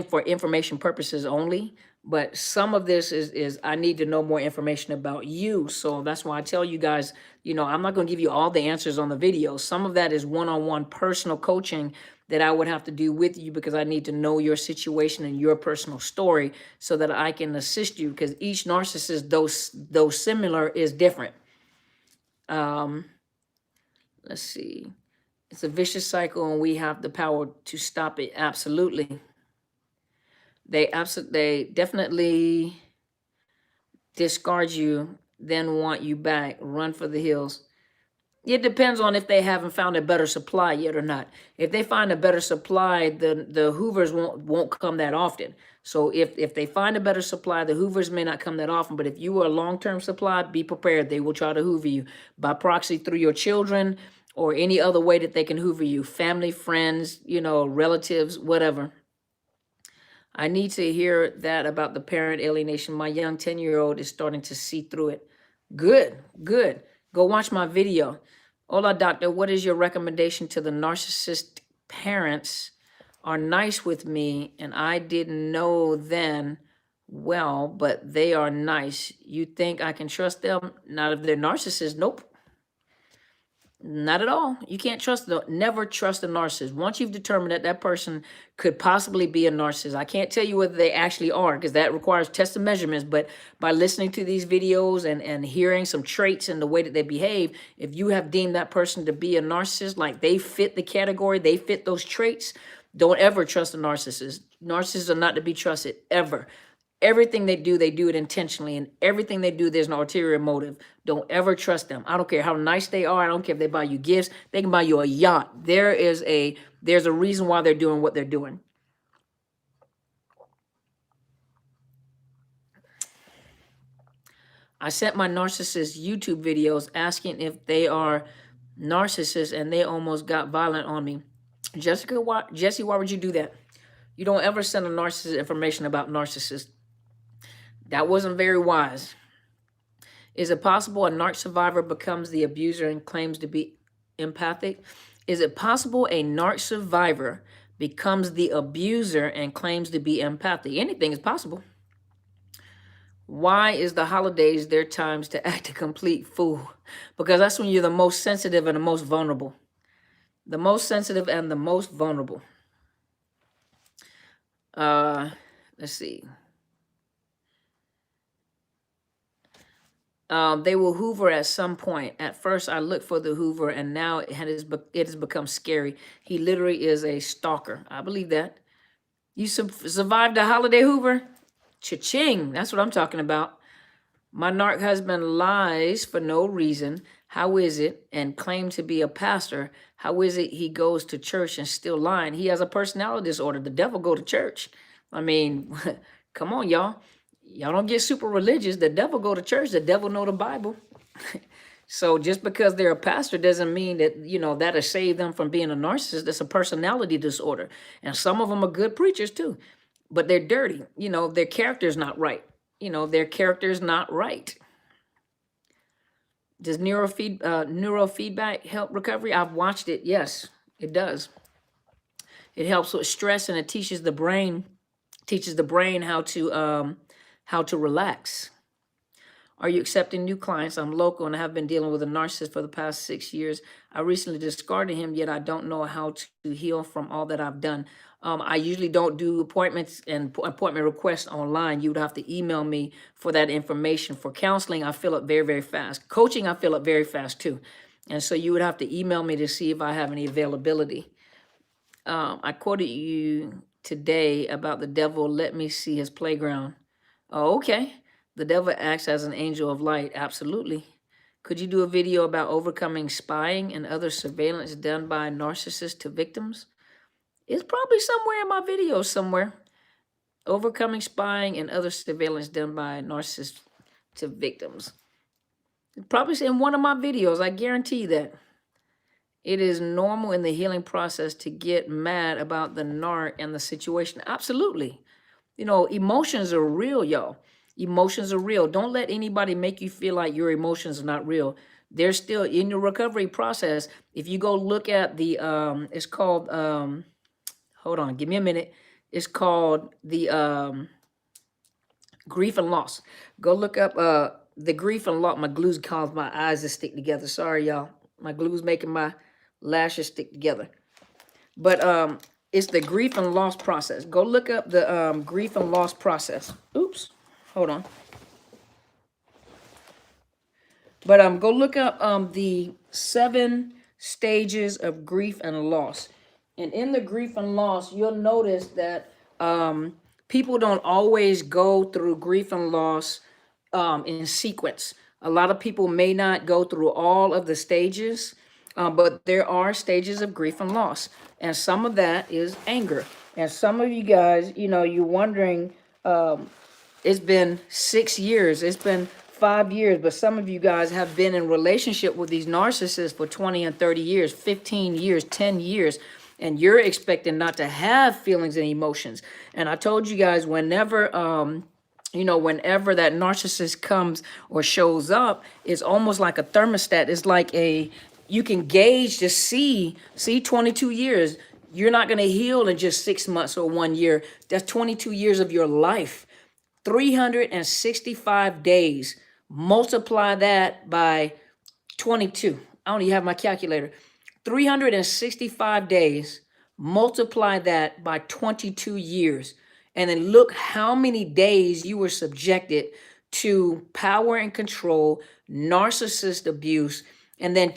for information purposes only, but some of this is I need to know more information about you. So that's why I tell you guys, I'm not going to give you all the answers on the video. Some of that is one-on-one personal coaching that I would have to do with you, because I need to know your situation and your personal story so that I can assist you, because each narcissist, though similar, is different. Let's see. It's a vicious cycle, and we have the power to stop it. Absolutely. They definitely discard you, then want you back, run for the hills. It depends on if they haven't found a better supply yet or not. If they find a better supply, the Hoovers won't come that often. So if they find a better supply, the Hoovers may not come that often. But if you are a long-term supply, be prepared. They will try to Hoover you by proxy through your children or any other way that they can Hoover you. Family, friends, relatives, whatever. I need to hear that about the parent alienation. My young 10-year-old is starting to see through it. Good, good. Go watch my video. Hola, doctor. What is your recommendation to the narcissist parents are nice with me and I didn't know then well, but they are nice. You think I can trust them? Not if they're narcissists. Nope. Not at all. You can't never trust a narcissist. Once you've determined that that person could possibly be a narcissist, I can't tell you whether they actually are because that requires tests and measurements. But by listening to these videos and hearing some traits and the way that they behave, if you have deemed that person to be a narcissist, like they fit the category, they fit those traits, don't ever trust a narcissist. Narcissists are not to be trusted ever. Everything they do it intentionally, and everything they do, there's an ulterior motive. Don't ever trust them. I don't care how nice they are. I don't care if they buy you gifts. They can buy you a yacht. There's a reason why they're doing what they're doing. I sent my narcissist YouTube videos asking if they are narcissists, and they almost got violent on me. Jesse, why would you do that? You don't ever send a narcissist information about narcissists. That wasn't very wise. Is it possible a narc survivor becomes the abuser and claims to be empathic? Is it possible a narc survivor becomes the abuser and claims to be empathic? Anything is possible. Why is the holidays their times to act a complete fool? Because that's when you're the most sensitive and the most vulnerable. The most sensitive and the most vulnerable. Let's see. They will Hoover at some point. At first, I looked for the Hoover, and now it has become scary. He literally is a stalker. I believe that. You survived the holiday Hoover? Cha-ching. That's what I'm talking about. My narc husband lies for no reason. How is it? And claimed to be a pastor. How is it he goes to church and still lying? He has a personality disorder. The devil go to church. I mean, come on, y'all. Y'all don't get super religious. The devil go to church. The devil know the Bible. So just because they're a pastor doesn't mean that, that'll save them from being a narcissist. That's a personality disorder. And some of them are good preachers too. But they're dirty. Their character's not right. Their character's not right. Does neurofeedback help recovery? I've watched it. Yes, it does. It helps with stress, and it teaches the brain how to relax. Are you accepting new clients? I'm local and I have been dealing with a narcissist for the past 6 years. I recently discarded him, yet I don't know how to heal from all that I've done. I usually don't do appointments and appointment requests online. You would have to email me for that information. For counseling, I fill up very, very fast. Coaching, I fill up very fast too. And so you would have to email me to see if I have any availability. I quoted you today about the devil. Let me see his playground. Oh, okay. The devil acts as an angel of light. Absolutely. Could you do a video about overcoming spying and other surveillance done by narcissists to victims? It's probably somewhere in my video somewhere. Overcoming spying and other surveillance done by narcissists to victims. It's probably in one of my videos. I guarantee that. It is normal in the healing process to get mad about the narc and the situation. Absolutely. Emotions are real, y'all. Emotions are real. Don't let anybody make you feel like your emotions are not real. They're still in your recovery process. If you go look at the, it's called, hold on, give me a minute. It's called the grief and loss. Go look up the grief and loss. My glue's caused my eyes to stick together. Sorry, y'all. My glue's making my lashes stick together. But it's the grief and loss process. Go look up the grief and loss process. Oops. Hold on. But go look up the 7 stages of grief and loss. And in the grief and loss, you'll notice that people don't always go through grief and loss in sequence. A lot of people may not go through all of the stages, but there are stages of grief and loss. And some of that is anger. And some of you guys, you're wondering, it's been 6 years, it's been 5 years, but some of you guys have been in relationship with these narcissists for 20 and 30 years, 15 years, 10 years, and you're expecting not to have feelings and emotions. And I told you guys, whenever whenever that narcissist comes or shows up, it's almost like a thermostat. It's like you can gauge to see 22 years. You're not going to heal in just 6 months or 1 year. That's 22 years of your life. 365 days. Multiply that by 22. I don't even have my calculator. 365 days. Multiply that by 22 years. And then look how many days you were subjected to power and control, narcissist abuse. And then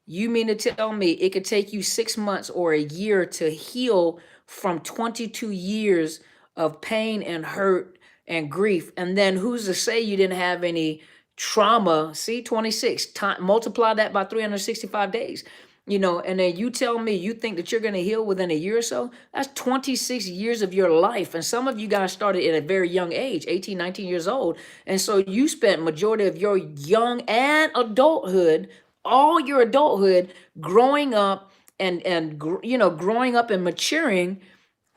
you mean to tell me it could take you 6 months or a year to heal from 22 years of pain and hurt and grief? And then who's to say you didn't have any trauma? See, 26, multiply that by 365 days. And then you tell me you think that you're going to heal within a year or so. That's 26 years of your life. And some of you guys started at a very young age, 18, 19 years old. And so you spent majority of your young and adulthood, all your adulthood, growing up and growing up and maturing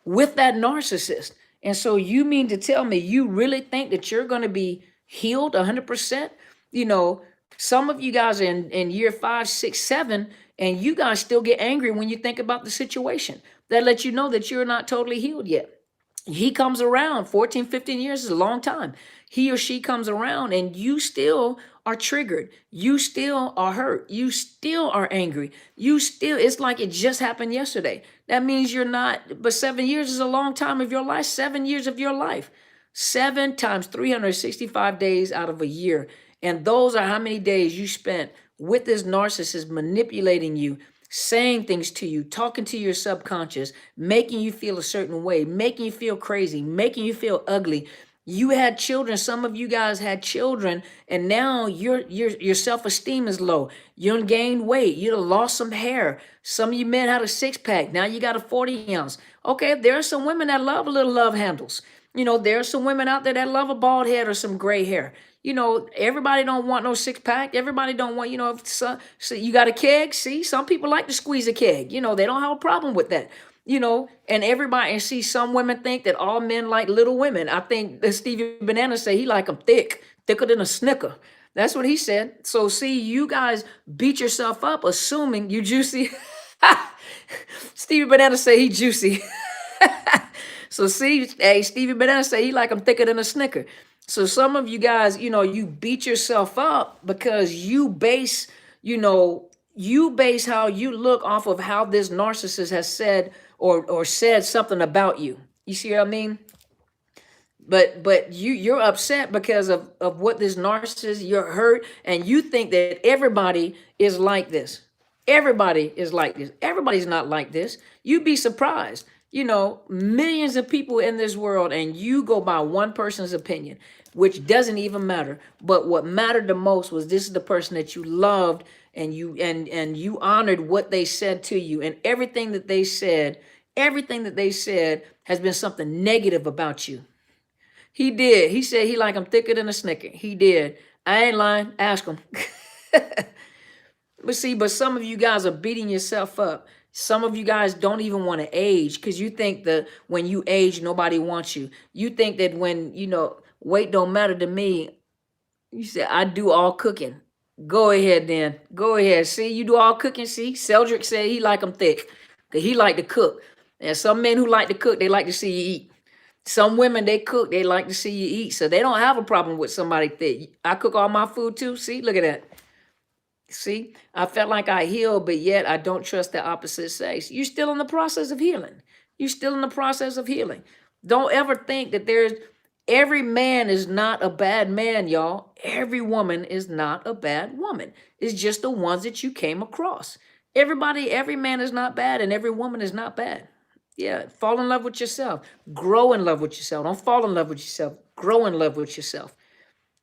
with that narcissist. And so you mean to tell me you really think that you're going to be healed 100%? Some of you guys are in year 5, 6, 7, and you guys still get angry when you think about the situation. That lets you know that you're not totally healed yet. He comes around, 14, 15 years is a long time. He or she comes around and you still are triggered. You still are hurt. You still are angry. It's like it just happened yesterday. That means you're not, but 7 years is a long time of your life. 7 years of your life. 7 times 365 days out of a year. And those are how many days you spent with this narcissist manipulating you, saying things to you, talking to your subconscious, making you feel a certain way, making you feel crazy, making you feel ugly. You had children. Some of you guys had children, and now your self-esteem is low. You done gained weight. You done lost some hair. Some of you men had a 6-pack. Now you got a 40-ounce. Okay, there are some women that love a little love handles. There are some women out there that love a bald head or some gray hair. Everybody don't want no 6-pack. Everybody don't want, so you got a keg. See, some people like to squeeze a keg. They don't have a problem with that. And see, some women think that all men like little women. I think Stevie Banana said he like them thicker than a Snicker. That's what he said. So see, you guys beat yourself up assuming you juicy. Stevie Banana say he juicy. So see, hey, Stevie Banana say he like them thicker than a Snicker. So some of you guys, you beat yourself up because you base how you look off of how this narcissist has said or said something about you. You see what I mean? But you're upset because of what this narcissist, you're hurt, and you think that everybody is like this. Everybody is like this. Everybody's not like this. You'd be surprised. Millions of people in this world, and you go by one person's opinion, which doesn't even matter. But what mattered the most was this is the person that you loved, and you honored what they said to you, and everything that they said has been something negative about you. He did. He said he like them thicker than a Snicker. He did. I ain't lying. Ask him. But some of you guys are beating yourself up. Some of you guys don't even want to age because you think that when you age, nobody wants you. You think that when, weight don't matter to me. You say, I do all cooking. Go ahead then. Go ahead. See, you do all cooking. See, Celdrick said he like them thick because he like to cook. And some men who like to cook, they like to see you eat. Some women, they cook, they like to see you eat. So they don't have a problem with somebody thick. I cook all my food too. See, look at that. See, I felt like I healed, but yet I don't trust the opposite sex. You're still in the process of healing. You're still in the process of healing. Don't ever think that every man is not a bad man, y'all. Every woman is not a bad woman. It's just the ones that you came across. Every man is not bad, and every woman is not bad. Yeah, fall in love with yourself. Grow in love with yourself. Don't fall in love with yourself. Grow in love with yourself.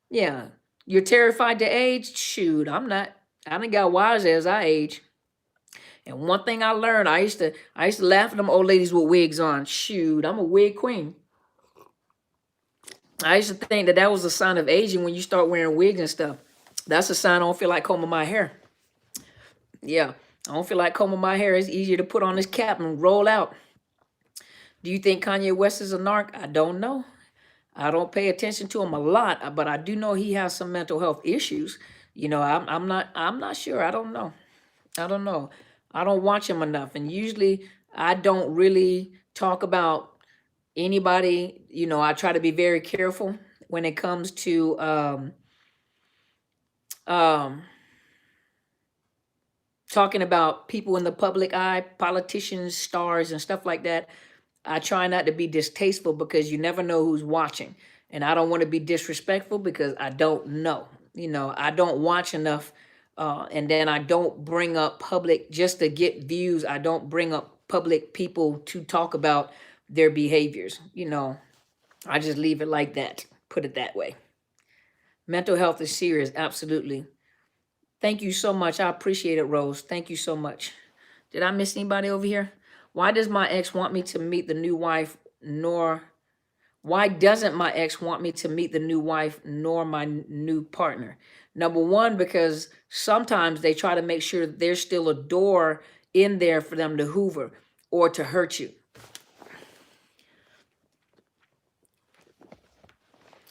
Yeah. You're terrified to age? Shoot, I'm not. I done got wiser as I age. And one thing I learned, I used to laugh at them old ladies with wigs on. Shoot, I'm a wig queen. I used to think that was a sign of aging when you start wearing wigs and stuff. That's a sign I don't feel like combing my hair. Yeah, I don't feel like combing my hair. It's easier to put on this cap and roll out. Do you think Kanye West is a narc? I don't know. I don't pay attention to him a lot, but I do know he has some mental health issues. You know, I'm not sure. I don't know. I don't know. I don't watch him enough, and usually I don't really talk about anybody. You know, I try to be very careful when it comes to talking about people in the public eye, politicians, stars, and stuff like that. I try not to be distasteful because you never know who's watching. And I don't want to be disrespectful because I don't know. You know, I don't watch enough. And then I don't bring up public just to get views. I don't bring up public people to talk about their behaviors. You know, I just leave it like that. Put it that way. Mental health is serious. Absolutely. Thank you so much. I appreciate it, Rose. Thank you so much. Did I miss anybody over here? Why does my ex want me to meet the new wife, why doesn't my ex want me to meet the new wife nor my new partner? Number one, because sometimes they try to make sure there's still a door in there for them to hoover or to hurt you.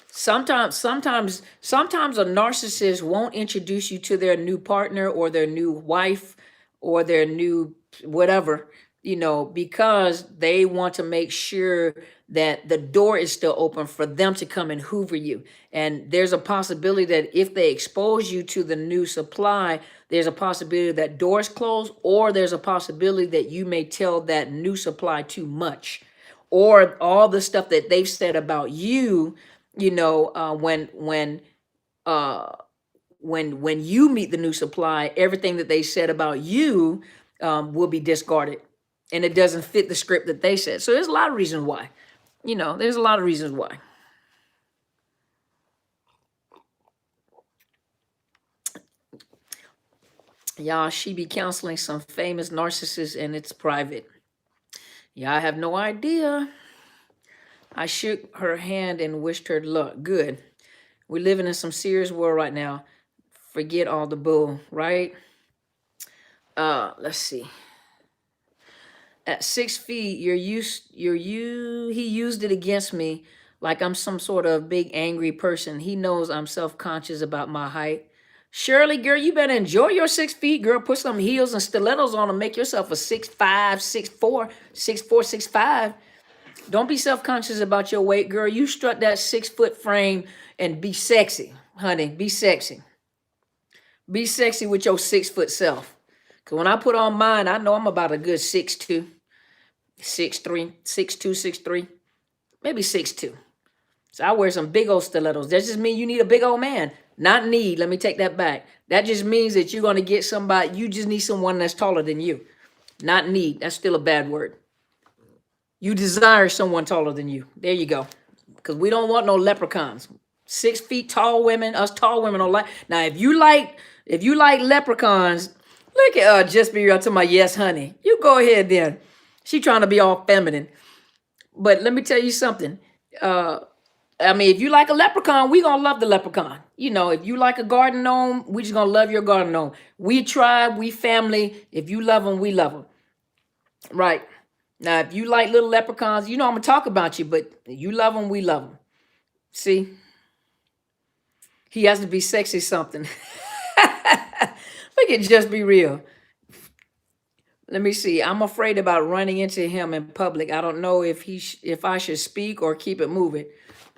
Sometimes a narcissist won't introduce you to their new partner or their new wife or their new whatever, you know, because they want to make sure that the door is still open for them to come and hoover you. And there's a possibility that if they expose you to the new supply, there's a possibility that doors close, or there's a possibility that you may tell that new supply too much, or all the stuff that they've said about you. You know, when you meet the new supply, everything that they said about you will be discarded, and it doesn't fit the script that they said. So there's a lot of reasons why. You know, there's a lot of reasons why. Y'all, she be counseling some famous narcissists, and it's private. Yeah, I have no idea. I shook her hand and wished her luck. Good. We're living in some serious world right now. Forget all the bull, right? Let's see. At 6 feet, he used it against me like I'm some sort of big angry person. He knows I'm self-conscious about my height. Shirley, girl, you better enjoy your 6 feet, girl. Put some heels and stilettos on and make yourself a 6'5", 6'4", 6'4", 6'5". Don't be self-conscious about your weight, girl. You strut that 6 foot frame and be sexy, honey. Be sexy. Be sexy with your 6 foot self. Because when I put on mine, I know I'm about a good 6'2", 6'3", 6'2", 6'3", maybe 6'2". So I wear some big old stilettos. That just means you need a big old man. Not need. Let me take that back. That just means that you're going to get somebody. You just need someone that's taller than you. Not need. That's still a bad word. You desire someone taller than you. There you go. Because we don't want no leprechauns. 6 feet tall women, us tall women don't like. Now, if you like leprechauns, look at Just Be Real to my yes, honey. You go ahead then. She trying to be all feminine. But let me tell you something. I mean, if you like a leprechaun, we gonna love the leprechaun. You know, if you like a garden gnome, we just gonna love your garden gnome. We tribe, we family. If you love them, we love them. Right. Now, if you like little leprechauns, you know I'm going to talk about you, but you love them, we love them. See? He has to be sexy something. Look at Just Be Real. Let me see. I'm afraid about running into him in public. I don't know if I should speak or keep it moving.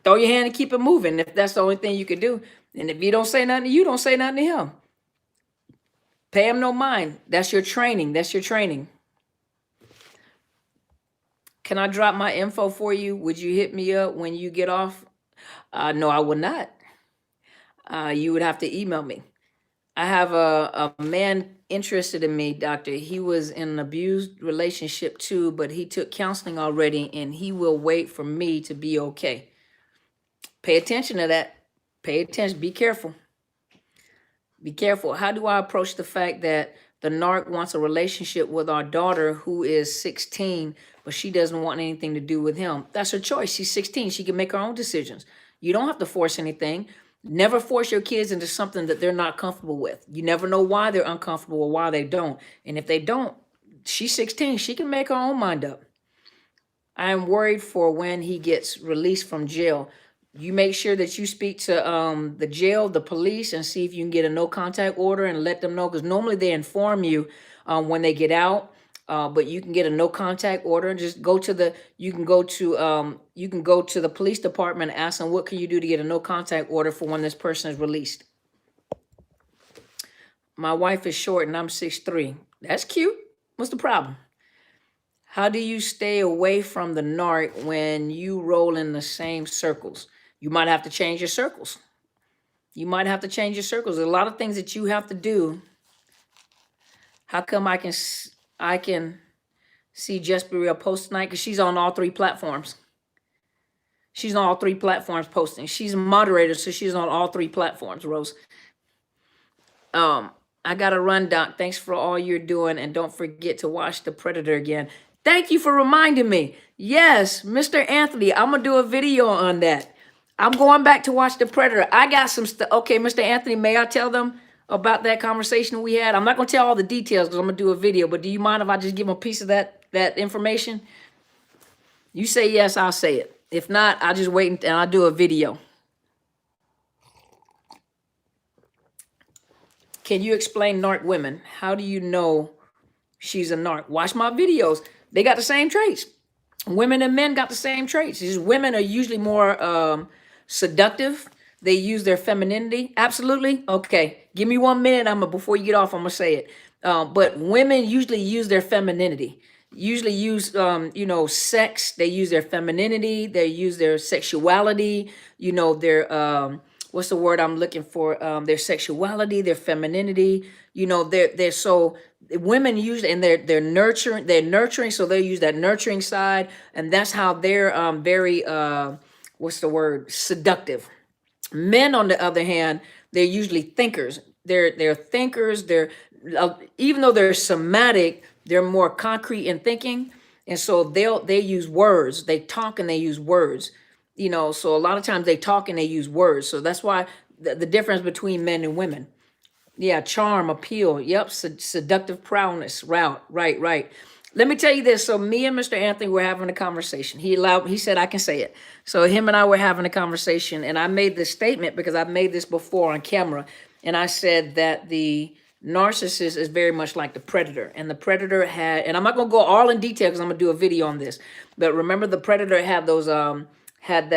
Throw your hand and keep it moving if that's the only thing you can do. And if you don't say nothing to you, don't say nothing to him. Pay him no mind. That's your training. That's your training. Can I drop my info for you? Would you hit me up when you get off? No, I would not. You would have to email me. I have a man interested in me, doctor. He was in an abused relationship too, but he took counseling already, and he will wait for me to be okay. Pay attention to that. Pay attention. Be careful. Be careful. How do I approach the fact that the narc wants a relationship with our daughter who is 16, but she doesn't want anything to do with him? That's her choice. She's 16. She can make her own decisions. You don't have to force anything. Never force your kids into something that they're not comfortable with. You never know why they're uncomfortable or why they don't. And if they don't, she's 16. She can make her own mind up. I am worried for when he gets released from jail. You make sure that you speak to the jail, the police, and see if you can get a no contact order and let them know, because normally they inform you when they get out. But you can get a no contact order and just go to the. You can go to the police department and ask them, what can you do to get a no contact order for when this person is released. My wife is short and I'm 6'3". That's cute. What's the problem? How do you stay away from the narc when you roll in the same circles? You might have to change your circles. You might have to change your circles. There's a lot of things that you have to do. How come I can see Just Be Real post tonight? Because she's on all 3 platforms. She's on all 3 platforms posting. She's a moderator, so she's on all 3 platforms, Rose. I got to run, Doc. Thanks for all you're doing. And don't forget to watch The Predator again. Thank you for reminding me. Yes, Mr. Anthony, I'm going to do a video on that. I'm going back to watch The Predator. I got some stuff. Okay, Mr. Anthony, may I tell them about that conversation we had? I'm not going to tell all the details because I'm going to do a video, but do you mind if I just give them a piece of that information? You say yes, I'll say it. If not, I'll just wait and I'll do a video. Can you explain narc women? How do you know she's a narc? Watch my videos. They got the same traits. Women and men got the same traits. These women are usually more seductive. They use their femininity. Absolutely. Okay. Give me 1 minute. Before you get off, I'm gonna say it. But women usually use their femininity. Usually use, sex. They use their femininity. They use their sexuality. Their what's the word I'm looking for? Their sexuality, their femininity. They're so. Women usually, and they're nurturing, so they use that nurturing side, and that's how they're very seductive. Men, on the other hand, they're usually thinkers. They're thinkers. They're even though they're somatic, they're more concrete in thinking, and so they use words. They talk and they use words. So a lot of times they talk and they use words. So that's why the difference between men and women. Yeah, charm, appeal. Yep, seductive prowess. Right. Let me tell you this. So me and Mr. Anthony were having a conversation. He said I can say it. So him and I were having a conversation, and I made this statement because I've made this before on camera, and I said that the narcissist is very much like the predator, and the predator had, and I'm not gonna go all in detail because I'm gonna do a video on this, but remember the predator had those had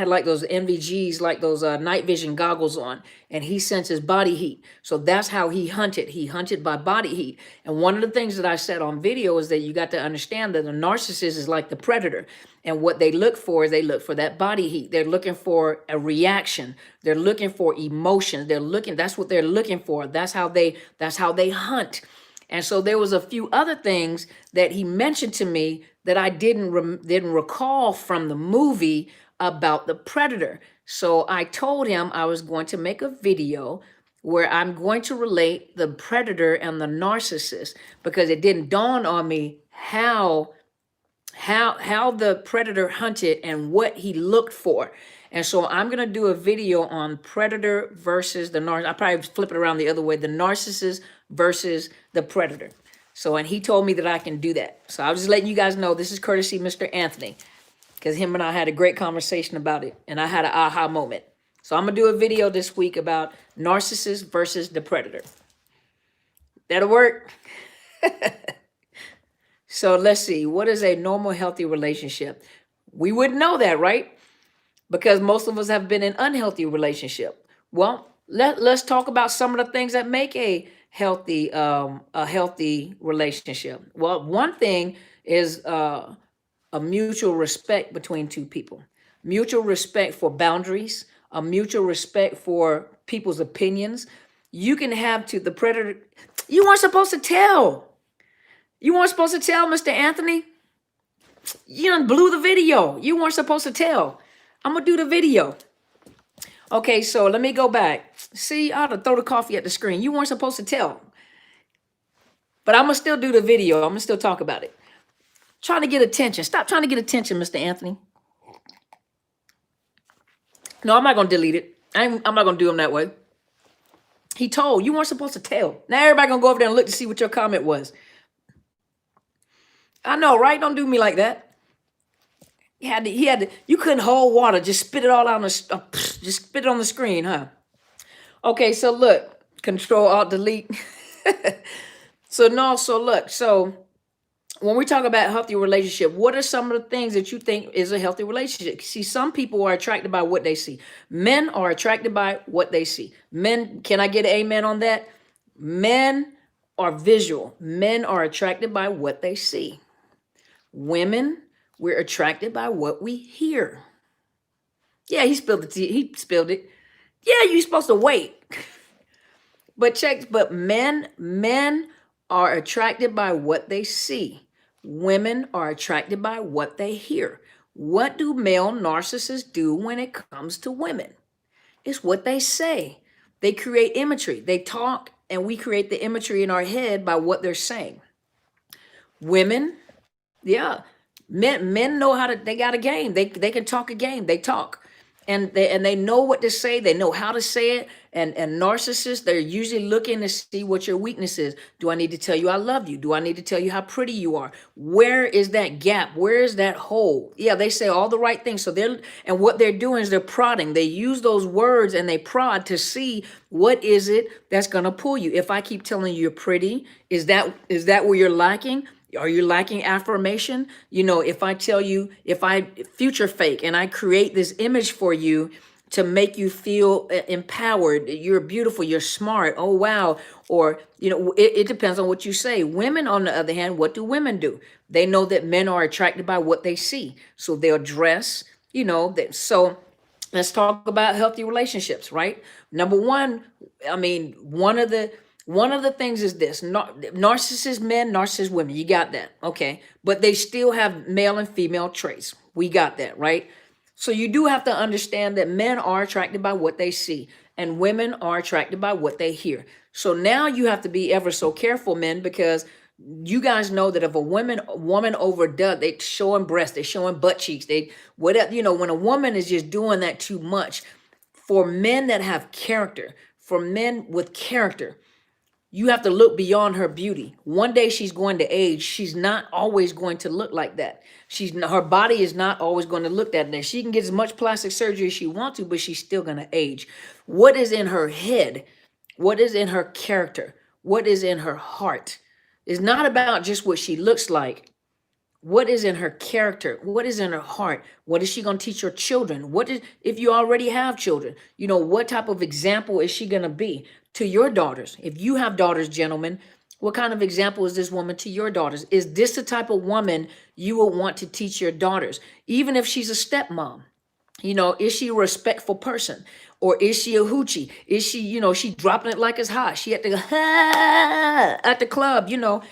like those NVGs, like those night vision goggles on, and he senses body heat. So that's how he hunted. He hunted by body heat. And one of the things that I said on video is that you got to understand that the narcissist is like the predator. And what they look for is they look for that body heat. They're looking for a reaction. They're looking for emotions. That's what they're looking for. That's how they hunt. And so there was a few other things that he mentioned to me that I didn't recall from the movie about the predator. So I told him I was going to make a video where I'm going to relate the predator and the narcissist, because it didn't dawn on me how the predator hunted and what he looked for. And so I'm going to do a video on predator versus the narcissist. I'll probably flip it around the other way, the narcissist versus the predator. So, and he told me that I can do that. So I was just letting you guys know this is courtesy Mr. Anthony, because him and I had a great conversation about it, and I had an aha moment. So I'm going to do a video this week about narcissist versus the predator. That'll work. So let's see. What is a normal, healthy relationship? We wouldn't know that, right? Because most of us have been in unhealthy relationship. Well, let's talk about some of the things that make a healthy relationship. Well, one thing is a mutual respect between two people, mutual respect for boundaries, a mutual respect for people's opinions. You can have to the predator. You weren't supposed to tell. You weren't supposed to tell, Mr. Anthony. You done blew the video. You weren't supposed to tell. I'm gonna do the video. Okay, so let me go back. See, I ought to throw the coffee at the screen. You weren't supposed to tell. But I'm going to still do the video. I'm going to still talk about it. Trying to get attention. Stop trying to get attention, Mr. Anthony. No, I'm not going to delete it. I'm not going to do him that way. He told, you weren't supposed to tell. Now everybody going to go over there and look to see what your comment was. I know, right? Don't do me like that. He had to, you couldn't hold water. Just spit it all out on the, just spit it on the screen, huh? Okay, so look, Control Alt Delete. So look, so when we talk about healthy relationship, what are some of the things that you think is a healthy relationship? See, some people are attracted by what they see. Men are attracted by what they see. Men, can I get an amen on that? Men are visual. Men are attracted by what they see. Women, we're attracted by what we hear. Yeah, he spilled the tea. He spilled it. Yeah, you're supposed to wait. But men are attracted by what they see. Women are attracted by what they hear. What do male narcissists do when it comes to women? It's what they say. They create imagery. They talk, and we create the imagery in our head by what they're saying. Women, yeah, men know how to. They got a game. They can talk a game. They talk. And they know what to say. They know how to say it. And narcissists, they're usually looking to see what your weakness is. Do I need to tell you I love you? Do I need to tell you how pretty you are? Where is that gap? Where is that hole? Yeah, they say all the right things. So and what they're doing is they're prodding. They use those words and they prod to see what is it that's gonna pull you. If I keep telling you you're pretty, is that where you're lacking? Are you lacking affirmation? You know, if I tell you, if I future fake and I create this image for you to make you feel empowered, you're beautiful, you're smart, oh wow. Or, you know, it depends on what you say. Women, on the other hand, what do women do? They know that men are attracted by what they see. So they'll dress, you know, so let's talk about healthy relationships, right? Number one, I mean, one of the things is this: narcissist men, narcissist women. You got that, okay? But they still have male and female traits. We got that, right? So you do have to understand that men are attracted by what they see, and women are attracted by what they hear. So now you have to be ever so careful, men, because you guys know that if a woman overdoes, they showing breasts, they showing butt cheeks, they whatever, you know, when a woman is just doing that too much, for men that have character, for men with character, you have to look beyond her beauty. One day she's going to age. She's not always going to look like that. Her body is not always going to look that way. She can get as much plastic surgery as she wants to, but she's still going to age. What is in her head? What is in her character? What is in her heart? It's not about just what she looks like. What is in her character? What is in her heart? What is she going to teach her children? If you already have children, you know, what type of example is she going to be to your daughters? If you have daughters, gentlemen, what kind of example is this woman to your daughters? Is this the type of woman you will want to teach your daughters? Even if she's a stepmom, you know, is she a respectful person? Or is she a hoochie? Is she, you know, she dropping it like it's hot? She had to go at the club, you know.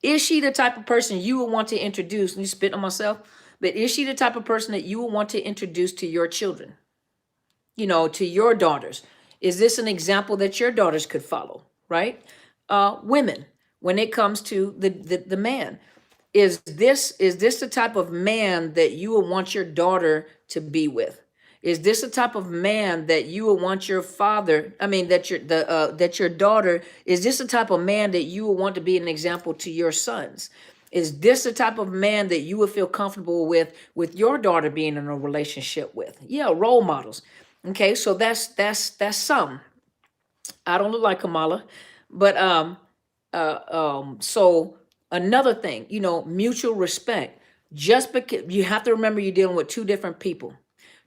Is she the type of person you would want to introduce? Let me spit on myself. But is she the type of person that you would want to introduce to your children? You know, to your daughters? Is this an example that your daughters could follow, right? Women, when it comes to the man, is this the type of man that you would want your daughter to be with? Is this the type of man that you would want your father, that your daughter, is this the type of man that you would want to be an example to your sons? Is this the type of man that you would feel comfortable with your daughter being in a relationship with? Yeah, role models. Okay, so that's some. I don't look like Kamala, but so another thing, you know, mutual respect. Just because you have to remember you're dealing with two different people,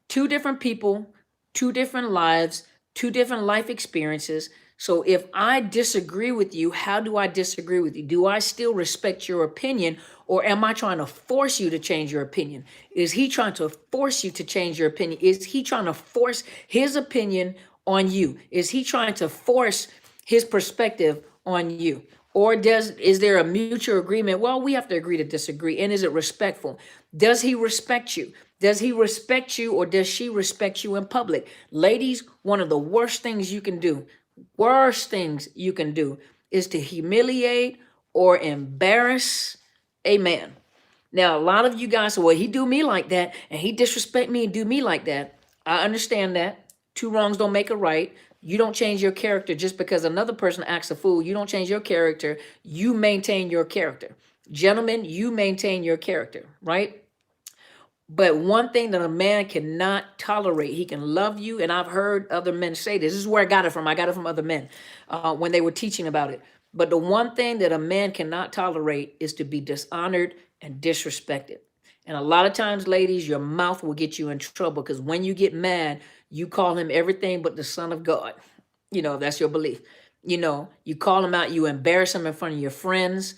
two different lives, two different life experiences. So if I disagree with you, how do I disagree with you? Do I still respect your opinion, or am I trying to force you to change your opinion? Is he trying to force you to change your opinion? Is he trying to force his opinion on you? Is he trying to force his perspective on you? Or is there a mutual agreement? Well, we have to agree to disagree. And is it respectful? Does he respect you? Does he respect you, or does she respect you in public? Ladies, one of the worst things you can do is to humiliate or embarrass a man. Now, a lot of you guys say, well, he do me like that, and he disrespect me and do me like that. I understand that. Two wrongs don't make a right. You don't change your character just because another person acts a fool. You don't change your character. You maintain your character. Gentlemen, you maintain your character, right? But one thing that a man cannot tolerate, he can love you, and I've heard other men say this. This is where I got it from. I got it from other men when they were teaching about it. But the one thing that a man cannot tolerate is to be dishonored and disrespected. And a lot of times, ladies, your mouth will get you in trouble because when you get mad, you call him everything but the Son of God. You know, that's your belief. You know, you call him out, you embarrass him in front of your friends.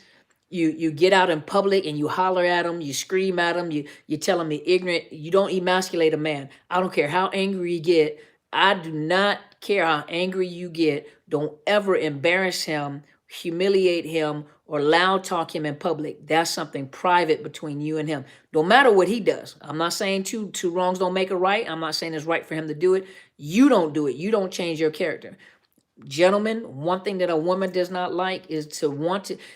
You get out in public and you holler at him, you scream at him, you tell him he's ignorant. You don't emasculate a man. I don't care how angry you get. I do not care how angry you get. Don't ever embarrass him, humiliate him, or loud talk him in public. That's something private between you and him. No matter what he does. I'm not saying two wrongs don't make a right. I'm not saying it's right for him to do it. You don't do it. You don't change your character. Gentlemen, one thing that a woman does not like is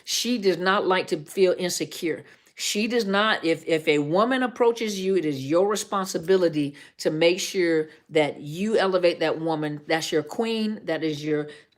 she does not like to feel insecure. She does not, if a woman approaches you, it is your responsibility to make sure that you elevate that woman. That's your queen. That is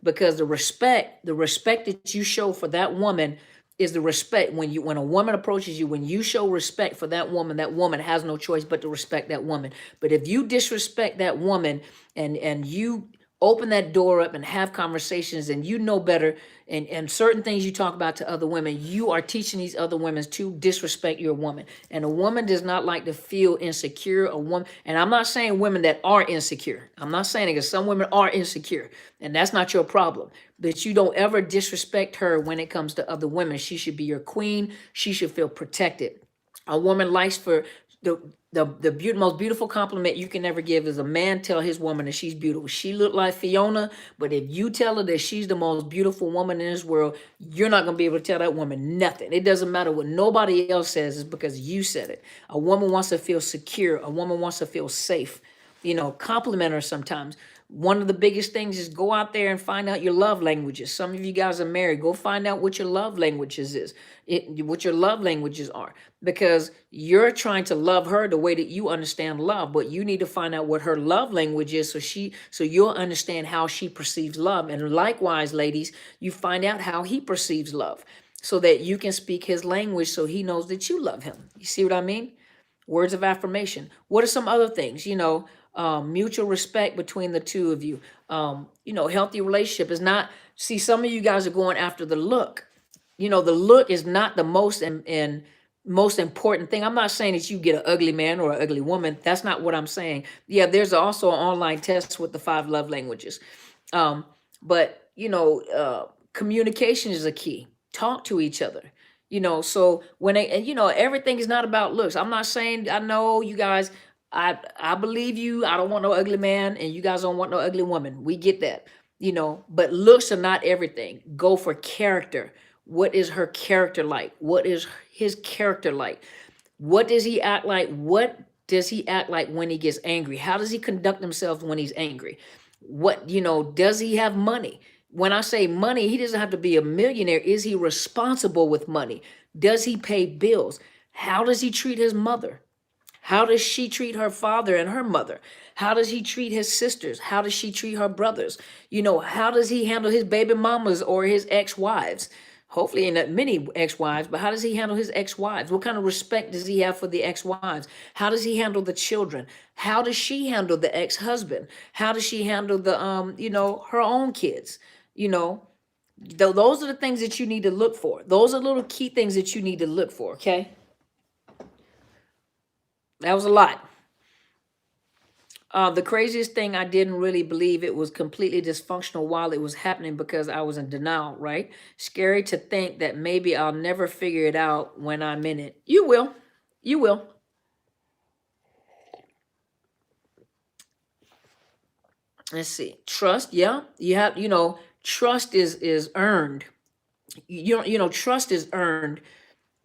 because the respect that you show for that woman is the respect. When a woman approaches you, when you show respect for that woman has no choice but to respect that woman. But if you disrespect that woman and you open that door up and have conversations, and you know better, and certain things you talk about to other women, you are teaching these other women to disrespect your woman. And a woman does not like to feel insecure. And I'm not saying women that are insecure. I'm not saying it, because some women are insecure, and that's not your problem. But you don't ever disrespect her when it comes to other women. She should be your queen. She should feel protected. A woman likes for the most beautiful compliment you can ever give is a man tell his woman that she's beautiful. She look like Fiona, but if you tell her that she's the most beautiful woman in this world, you're not going to be able to tell that woman nothing. It doesn't matter what nobody else says, it's because you said it. A woman wants to feel secure. A woman wants to feel safe. You know, compliment her sometimes. One of the biggest things is go out there and find out your love languages. Some of you guys are married. Go find out what your love languages is. What your love languages are. Because you're trying to love her the way that you understand love, but you need to find out what her love language is so you'll understand how she perceives love. And likewise, ladies, you find out how he perceives love so that you can speak his language so he knows that you love him. You see what I mean? Words of affirmation. What are some other things? Mutual respect between the two of you. Healthy relationship is not, see, some of you guys are going after the look. The look is not the most and most important thing. I'm not saying that you get an ugly man or an ugly woman. That's not what I'm saying. Yeah, there's also an online test with the 5 love languages. But communication is a key. Talk to each other. So when everything is not about looks. I'm not saying, I know you guys, I believe you. I don't want no ugly man, and you guys don't want no ugly woman. We get that, but looks are not everything. Go for character. What is her character like? What is his character like? What does he act like? What does he act like when he gets angry? How does he conduct himself when he's angry? Does he have money? When I say money, he doesn't have to be a millionaire. Is he responsible with money? Does he pay bills? How does he treat his mother? How does she treat her father and her mother? How does he treat his sisters? How does she treat her brothers? How does he handle his baby mamas or his ex-wives? Hopefully not many ex-wives, but how does he handle his ex-wives? What kind of respect does he have for the ex-wives? How does he handle the children? How does she handle the ex-husband? How does she handle the her own kids? Those are the things that you need to look for. Those are little key things that you need to look for, okay? That was a lot. The craziest thing, I didn't really believe it was completely dysfunctional while it was happening because I was in denial, right? Scary to think that maybe I'll never figure it out when I'm in it. You will. You will. Let's see. Trust, yeah. You have, trust is earned. trust is earned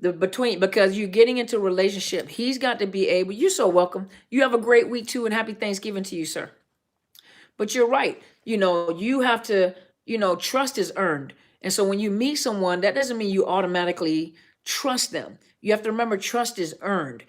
because you're getting into a relationship. He's got to be able. You're so welcome. You have a great week too, and happy Thanksgiving to you, sir. But you're right. You have to, trust is earned. And so when you meet someone, that doesn't mean you automatically trust them. You have to remember trust is earned.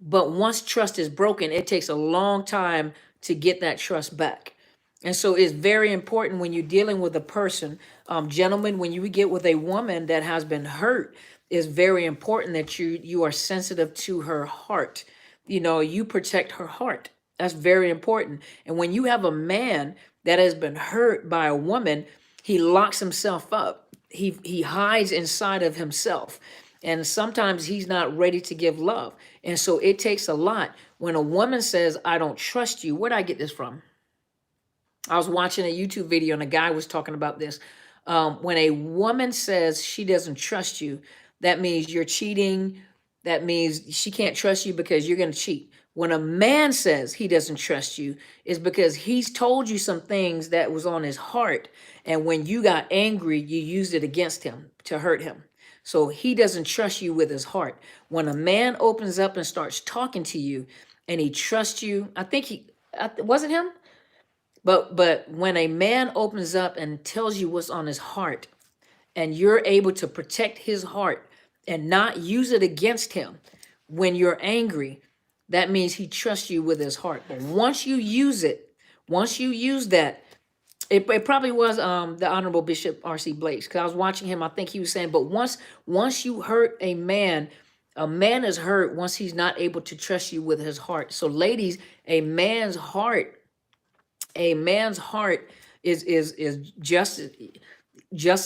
But once trust is broken, it takes a long time to get that trust back. And so it's very important when you're dealing with a person, gentlemen, when you get with a woman that has been hurt, it's very important that you are sensitive to her heart. You protect her heart. That's very important. And when you have a man that has been hurt by a woman, he locks himself up. He hides inside of himself. And sometimes he's not ready to give love. And so it takes a lot. When a woman says, I don't trust you, where'd I get this from? I was watching a YouTube video and a guy was talking about this. When a woman says she doesn't trust you, that means you're cheating. That means she can't trust you because you're going to cheat. When a man says he doesn't trust you, it's because he's told you some things that was on his heart. And when you got angry, you used it against him to hurt him. So he doesn't trust you with his heart. When a man opens up and starts talking to you and he trusts you, I think was it him? But when a man opens up and tells you what's on his heart, and you're able to protect his heart and not use it against him when you're angry, that means he trusts you with his heart. But once you use that, it probably was the Honorable Bishop R.C. Blakes, because I was watching him. I think he was saying, but once you hurt a man is hurt once he's not able to trust you with his heart. So ladies, a man's heart is just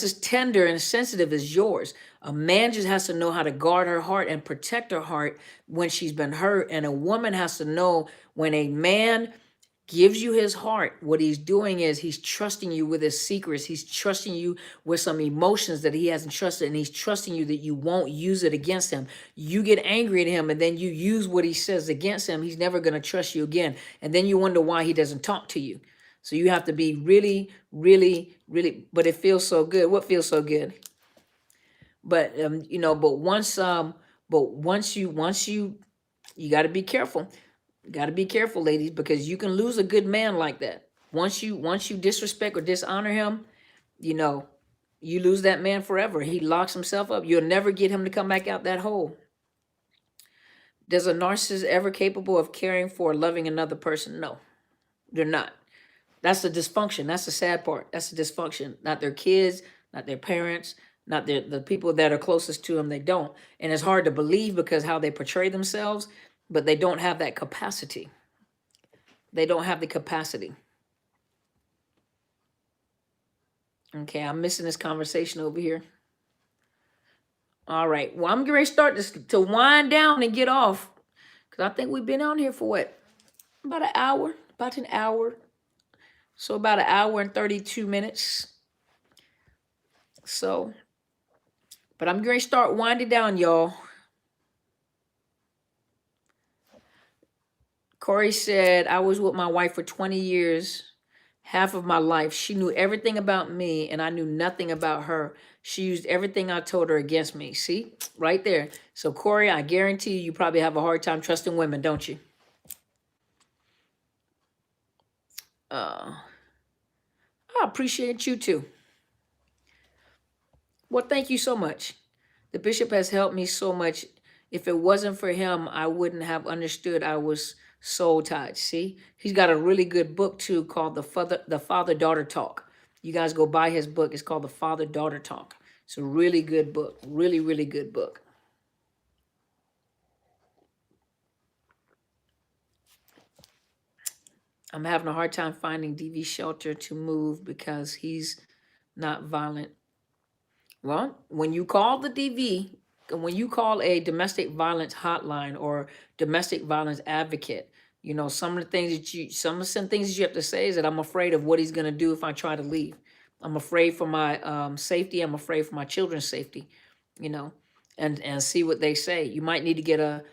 as tender and sensitive as yours. A man just has to know how to guard her heart and protect her heart when she's been hurt. And a woman has to know when a man gives you his heart, what he's doing is he's trusting you with his secrets. He's trusting you with some emotions that he hasn't trusted, and he's trusting you that you won't use it against him. You get angry at him and then you use what he says against him. He's never going to trust you again. And then you wonder why he doesn't talk to you. So you have to be really, really, really, but it feels so good. What feels so good? But, once you got to be careful. You got to be careful, ladies, because you can lose a good man like that. Once you disrespect or dishonor him, you lose that man forever. He locks himself up. You'll never get him to come back out that hole. Does a narcissist ever capable of caring for or loving another person? No, they're not. That's the dysfunction. That's the sad part. That's the dysfunction. Not their kids, not their parents, not the people that are closest to them. They don't. And it's hard to believe because how they portray themselves, but they don't have that capacity. They don't have the capacity. Okay, I'm missing this conversation over here. All right. Well, I'm going to start to wind down and get off. Because I think we've been on here for what? About an hour. So about an hour and 32 minutes. So, but I'm going to start winding down, y'all. Corey said, I was with my wife for 20 years, half of my life. She knew everything about me and I knew nothing about her. She used everything I told her against me. See, right there. So Corey, I guarantee you probably have a hard time trusting women, don't you? I appreciate you too. Well, thank you so much. The bishop has helped me so much. If it wasn't for him, I wouldn't have understood I was soul tied. See, he's got a really good book too called the Father-Daughter Talk. You guys go buy his book. It's called the Father-Daughter Talk. It's a really good book. Really, really good book. I'm having a hard time finding DV shelter to move because he's not violent. Well, when you call the DV, when you call a domestic violence hotline or domestic violence advocate, some of the things that you have to say is that I'm afraid of what he's going to do if I try to leave. I'm afraid for my safety. I'm afraid for my children's safety, and see what they say. You might need to get a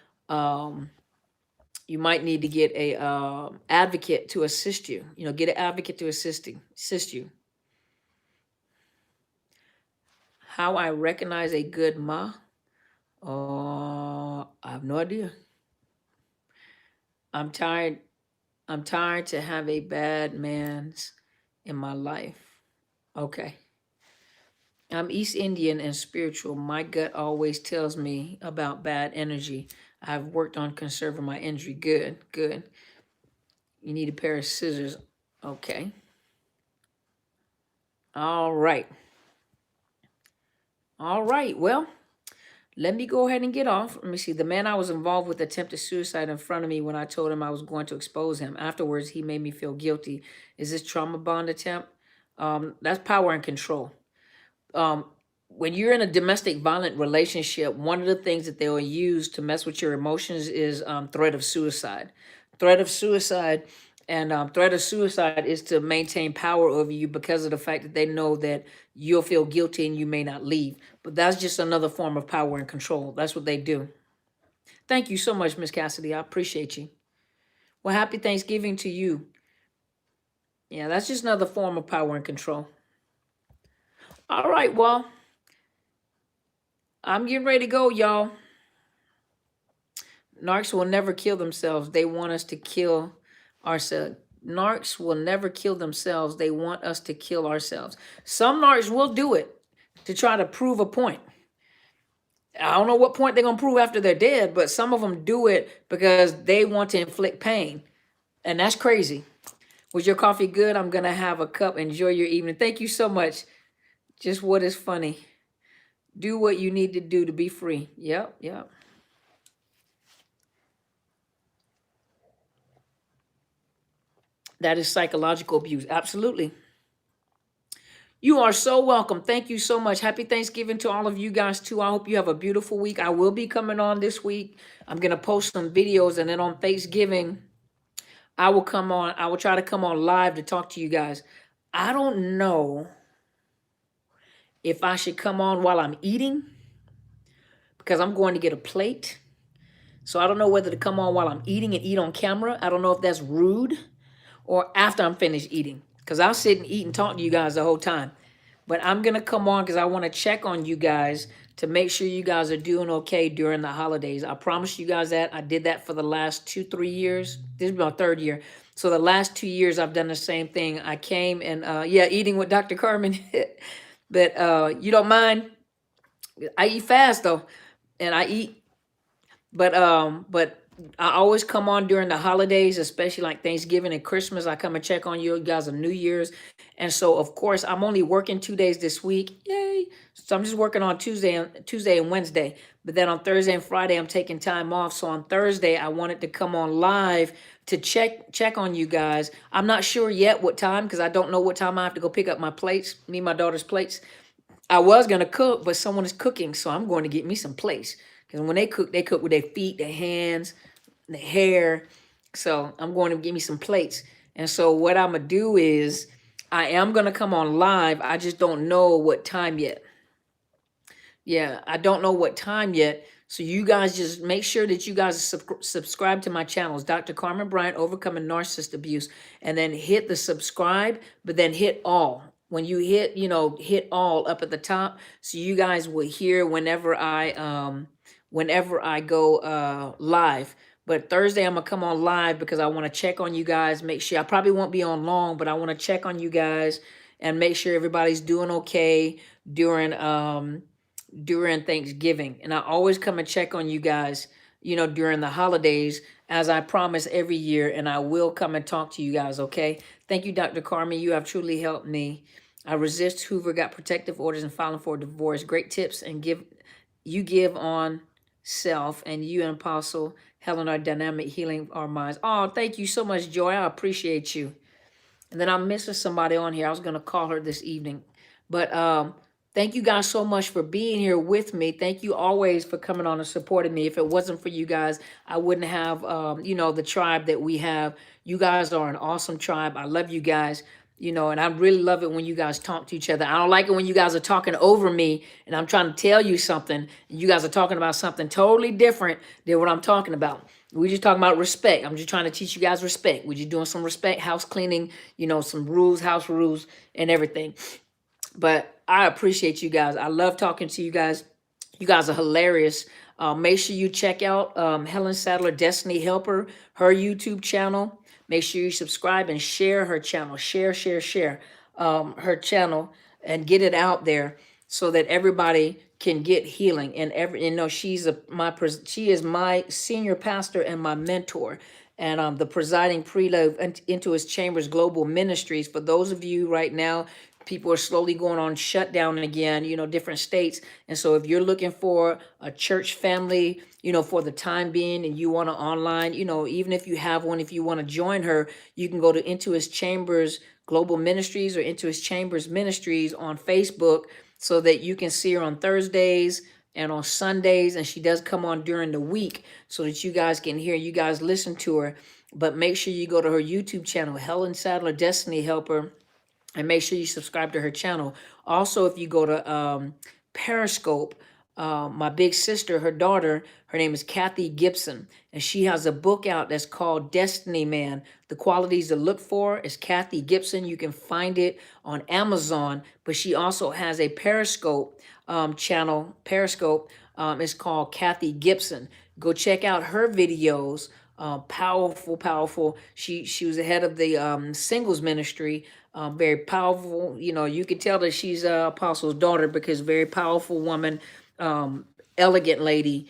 advocate to assist you. Get an advocate to assist you. How I recognize a good ma? Oh, I have no idea. I'm tired. I'm tired to have a bad man's in my life. Okay. I'm East Indian and spiritual. My gut always tells me about bad energy. I've worked on conserving my energy. Good, good. You need a pair of scissors. Okay. All right. All right. Well, let me go ahead and get off. Let me see. The man I was involved with attempted suicide in front of me when I told him I was going to expose him. Afterwards, he made me feel guilty. Is this trauma bond attempt? That's power and control. When you're in a domestic violent relationship, one of the things that they'll use to mess with your emotions is threat of suicide. Threat of suicide and threat of suicide is to maintain power over you because of the fact that they know that you'll feel guilty and you may not leave. But that's just another form of power and control. That's what they do. Thank you so much, Miss Cassidy. I appreciate you. Well, happy Thanksgiving to you. Yeah, that's just another form of power and control. All right, well, I'm getting ready to go, y'all. Narcs will never kill themselves. They want us to kill ourselves. Narcs will never kill themselves. They want us to kill ourselves. Some narcs will do it to try to prove a point. I don't know what point they're going to prove after they're dead, but some of them do it because they want to inflict pain. And that's crazy. Was your coffee good? I'm going to have a cup. Enjoy your evening. Thank you so much. Just what is funny. Do what you need to do to be free. Yep, yep. That is psychological abuse. Absolutely. You are so welcome. Thank you so much. Happy Thanksgiving to all of you guys too. I hope you have a beautiful week. I will be coming on this week. I'm going to post some videos, and then on Thanksgiving, I will come on. I will try to come on live to talk to you guys. I don't know if I should come on while I'm eating because I'm going to get a plate. So I don't know whether to come on while I'm eating and eat on camera. I don't know if that's rude, or after I'm finished eating, because I'll sit and eat and talk to you guys the whole time. But I'm going to come on because I want to check on you guys to make sure you guys are doing okay during the holidays. I promise you guys that. I did that for the last 2-3 years. This is my third year. So the last 2 years, I've done the same thing. I came and, yeah, eating with Dr. Carmen. But you don't mind? I eat fast, though, and I eat. But I always come on during the holidays, especially like Thanksgiving and Christmas. I come and check on you guys on New Year's. And so, of course, I'm only working 2 days this week. Yay. So I'm just working on Tuesday and Wednesday. But then on Thursday and Friday, I'm taking time off. So on Thursday, I wanted to come on live to check on you guys. I'm not sure yet what time, because I don't know what time I have to go pick up my plates, me and my daughter's plates. I was going to cook, but someone is cooking. So I'm going to get me some plates. Because when they cook with their feet, their hands, their hair. So I'm going to give me some plates. And so what I'm going to do is I am going to come on live. I just don't know what time yet. Yeah, I don't know what time yet. So you guys just make sure that you guys subscribe to my channels, Dr. Carmen Bryant, Overcoming Narcissist Abuse. And then hit the subscribe, but then hit all. When you hit, hit all up at the top. So you guys will hear whenever I go live. But Thursday, I'm going to come on live because I want to check on you guys, make sure. I probably won't be on long, but I want to check on you guys and make sure everybody's doing okay during Thanksgiving. And I always come and check on you guys, during the holidays, as I promise every year, and I will come and talk to you guys, okay? Thank you, Dr. Carmen. You have truly helped me. I resist Hoover, got protective orders, and filing for divorce. Great tips and give on self, and you and Apostle Helen are dynamic, healing our minds. Oh, thank you so much, Joy. I appreciate you. And then I'm missing somebody on here. I was going to call her this evening. But thank you guys so much for being here with me. Thank you always for coming on and supporting me. If it wasn't for you guys, I wouldn't have, the tribe that we have. You guys are an awesome tribe. I love you guys. And I really love it when you guys talk to each other. I don't like it when you guys are talking over me and I'm trying to tell you something and you guys are talking about something totally different than what I'm talking about. We're just talking about respect. I'm just trying to teach you guys respect. We're just doing some respect, house cleaning, some rules, house rules and everything. But I appreciate you guys. I love talking to you guys. You guys are hilarious. Make sure you check out Helen Sadler, Destiny Helper, her YouTube channel. Make sure you subscribe and share her channel. Share her channel and get it out there so that everybody can get healing. And she is my senior pastor and my mentor, and the presiding prelate into his chambers global ministries. For those of you right now, people are slowly going on shutdown again, different states. And so if you're looking for a church family, for the time being, and you want to online, even if you have one, if you want to join her, you can go to Into His Chambers Global Ministries or Into His Chambers Ministries on Facebook, so that you can see her on Thursdays and on Sundays. And she does come on during the week so that you guys can hear, you guys listen to her. But make sure you go to her YouTube channel, Helen Sadler, Destiny Helper, and make sure you subscribe to her channel. Also, if you go to Periscope, my big sister, her daughter, her name is Kathy Gibson, and she has a book out that's called Destiny Man. The Qualities to Look For is Kathy Gibson. You can find it on Amazon, but she also has a Periscope channel. Periscope is called Kathy Gibson. Go check out her videos. Powerful. She was the head of the singles ministry. Very powerful. You can tell that she's Apostle's daughter, because very powerful woman, elegant lady.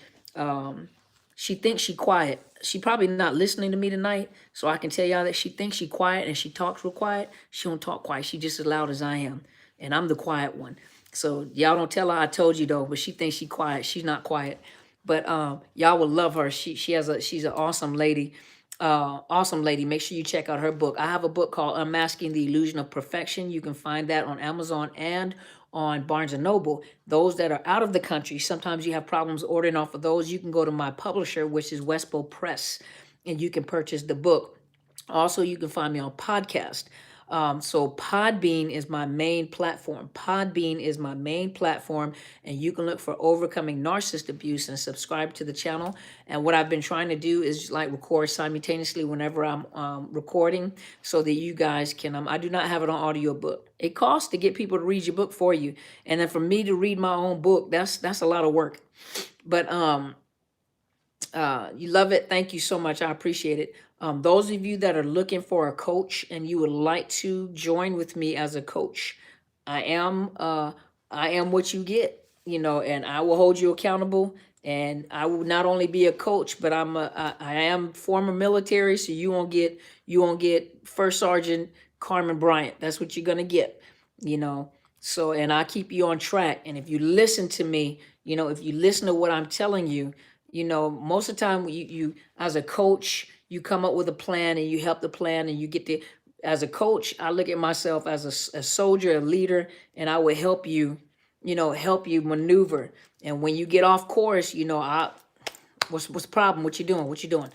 She thinks she quiet. She probably not listening to me tonight, so I can tell y'all that she thinks she quiet and she talks real quiet. She don't talk quiet. She just as loud as I am, and I'm the quiet one. So y'all don't tell her I told you though, but she thinks she quiet. She's not quiet. But y'all will love her. She's an awesome lady. Awesome lady. Make sure you check out her book. I have a book called Unmasking the Illusion of Perfection. You can find that on Amazon and on Barnes and Noble. Those that are out of the country, sometimes you have problems ordering off of those. You can go to my publisher, which is Westbow Press, and you can purchase the book. Also, you can find me on podcast. So Podbean is my main platform. And you can look for Overcoming Narcissist Abuse and subscribe to the channel. And what I've been trying to do is like record simultaneously whenever I'm recording, so that you guys can. I do not have it on audiobook. It costs to get people to read your book for you, and then for me to read my own book, that's a lot of work. But you love it. Thank you so much. I appreciate it. Those of you that are looking for a coach and you would like to join with me as a coach, I am what you get, and I will hold you accountable. And I will not only be a coach, but I am former military, so you won't get First Sergeant Carmen Bryant. That's what you're gonna get, So, and I keep you on track. And if you listen to me, if you listen to what I'm telling you, most of the time you as a coach, you come up with a plan and you help the plan, and you get the, as a coach, I look at myself as a soldier, a leader, and I will help you, help you maneuver. And when you get off course, what's the problem? What you doing?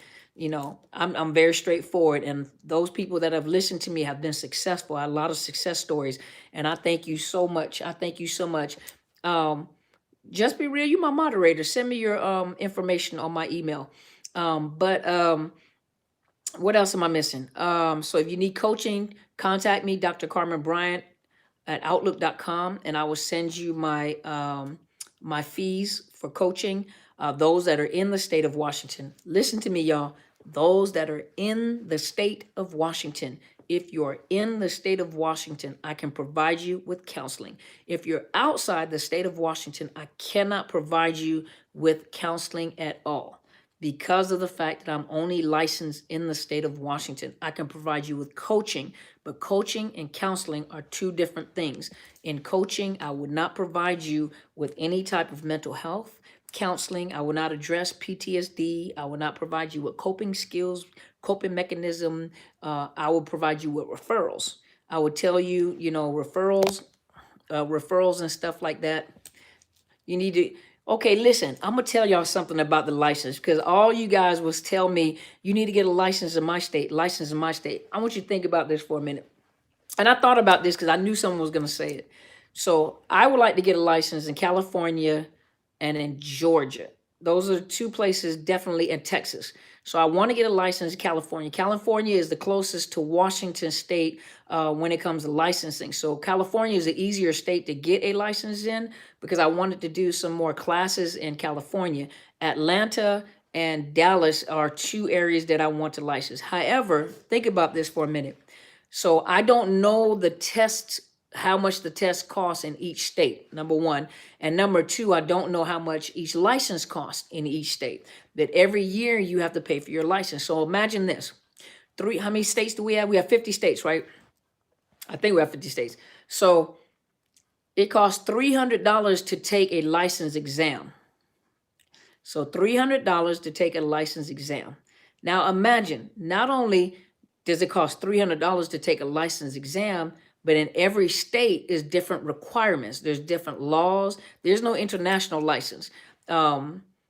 I'm very straightforward, and those people that have listened to me have been successful. I have a lot of success stories, and I thank you so much. Just be real. You my moderator. Send me your information on my email. But what else am I missing? So if you need coaching, contact me, Dr. Carmen Bryant at outlook.com, and I will send you my fees for coaching. Those that are in the state of Washington, listen to me, y'all. Those that are in the state of Washington, if you're in the state of Washington, I can provide you with counseling. If you're outside the state of Washington, I cannot provide you with counseling at all, because of the fact that I'm only licensed in the state of Washington. I can provide you with coaching, but coaching and counseling are two different things. In coaching, I would not provide you with any type of mental health counseling. I will not address PTSD. I will not provide you with coping skills, coping mechanism. I will provide you with referrals. I would tell you, referrals and stuff like that. You need to, okay, listen, I'm going to tell y'all something about the license, because all you guys was tell me, you need to get a license in my state. I want you to think about this for a minute. And I thought about this because I knew someone was going to say it. So I would like to get a license in California and in Georgia. Those are two places, definitely in Texas. So I want to get a license in California. California is the closest to Washington State when it comes to licensing. So California is an easier state to get a license in because I wanted to do some more classes in California. Atlanta and Dallas are two areas that I want to license. However, think about this for a minute. So I don't know the tests, how much the test costs in each state, number one. And number two, I don't know how much each license costs in each state. That every year you have to pay for your license. So imagine this. How many states do we have? We have 50 states, right? I think we have 50 states. So it costs $300 to take a license exam. So $300 to take a license exam. Now imagine, not only does it cost $300 to take a license exam, but in every state is different requirements. There's different laws. There's no international license.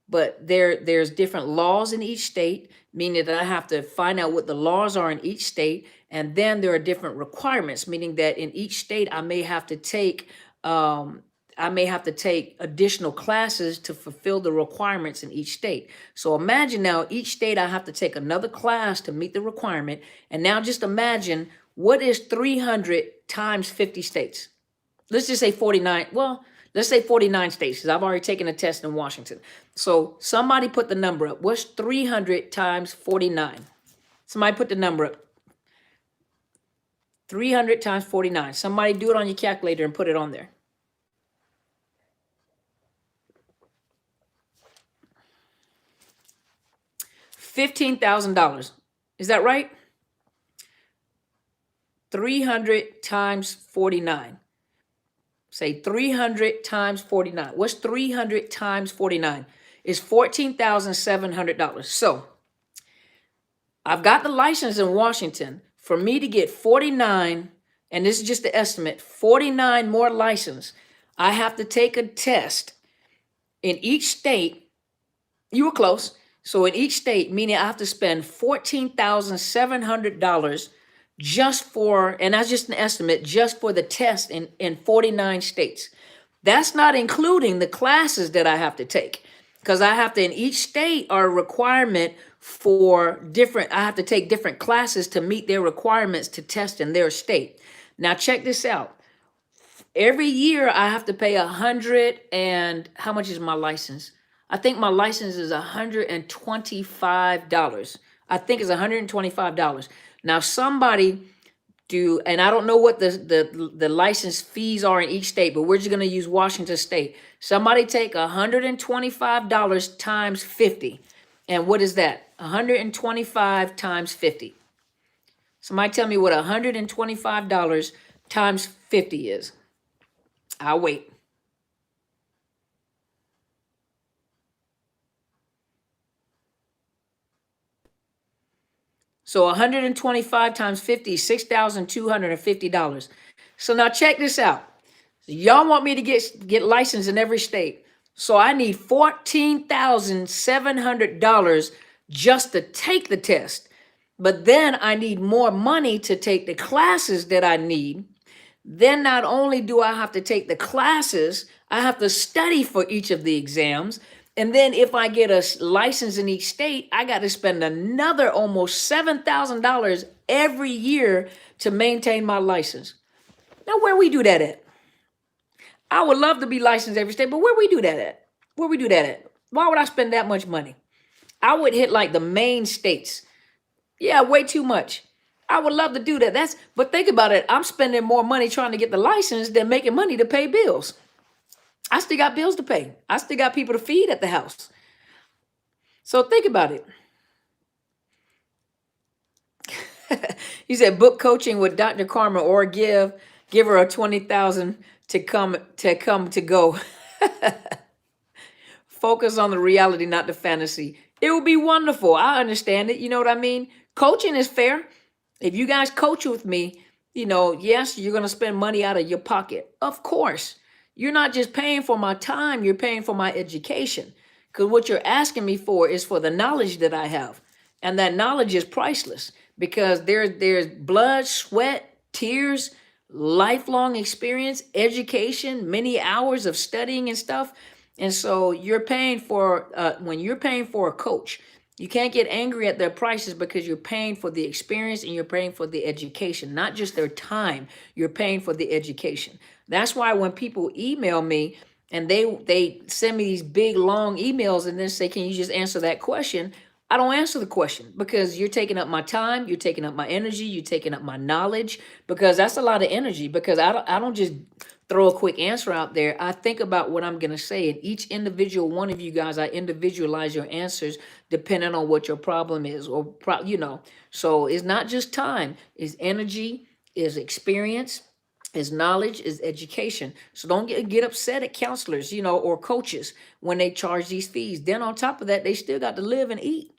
But there's different laws in each state, meaning that I have to find out what the laws are in each state. And then there are different requirements, meaning that in each state, I may have to take additional classes to fulfill the requirements in each state. So imagine now each state I have to take another class to meet the requirement. And now just imagine, what is 300 times 50 states? Let's just say 49. Well, let's say 49 states, because I've already taken a test in Washington. So somebody put the number up. What's 300 times 49? Somebody put the number up. 300 times 49. Somebody do it on your calculator and put it on there. $15,000. Is that right? 300 times 49. Say 300 times 49. What's 300 times 49? It's $14,700. So I've got the license in Washington. For me to get 49, and this is just the estimate, 49 more license, I have to take a test in each state. You were close. So in each state, meaning I have to spend $14,700 just for, and that's just an estimate, just for the test in 49 states. That's not including the classes that I have to take, because I have to, in each state are a requirement for different, I have to take different classes to meet their requirements to test in their state. Now check this out. Every year I have to pay $100 and, how much is my license? I think my license is $125. I think it's $125. Now somebody do, and I don't know what the license fees are in each state, but we're just going to use Washington State. Somebody take $125 times 50. And what is that? 125 times 50. Somebody tell me what $125 times 50 is. I'll wait. So 125 times 50 is $6,250. So now check this out. Y'all want me to get licensed in every state. So I need $14,700 just to take the test. But then I need more money to take the classes that I need. Then not only do I have to take the classes, I have to study for each of the exams. And then if I get a license in each state, I got to spend another almost $7,000 every year to maintain my license. Now, where we do that at? I would love to be licensed every state, but where we do that at? Where we do that at? Why would I spend that much money? I would hit like the main states. Yeah, way too much. I would love to do that. But think about it. I'm spending more money trying to get the license than making money to pay bills. I still got bills to pay. I still got people to feed at the house. So think about it. You said book coaching with Dr. Karma, or give her a $20,000 to come to go. Focus on the reality, not the fantasy. It would be wonderful. I understand it. You know what I mean? Coaching is fair. If you guys coach with me, yes, you're going to spend money out of your pocket. Of course. You're not just paying for my time, you're paying for my education. Because what you're asking me for is for the knowledge that I have. And that knowledge is priceless, because there's blood, sweat, tears, lifelong experience, education, many hours of studying and stuff. And so you're paying for, when you're paying for a coach, You can't get angry at their prices because you're paying for the experience and you're paying for the education, not just their time. You're paying for the education. That's why when people email me and they send me these big long emails and then say, "Can you just answer that question?" I don't answer the question because you're taking up my time, you're taking up my energy, you're taking up my knowledge, because that's a lot of energy. Because I don't just throw a quick answer out there. I think about what I'm going to say, and each individual one of you guys, I individualize your answers depending on what your problem is, or so it's not just time, it's energy, is experience, is knowledge, is education. So don't get upset at counselors, or coaches when they charge these fees. Then on top of that, they still got to live and eat.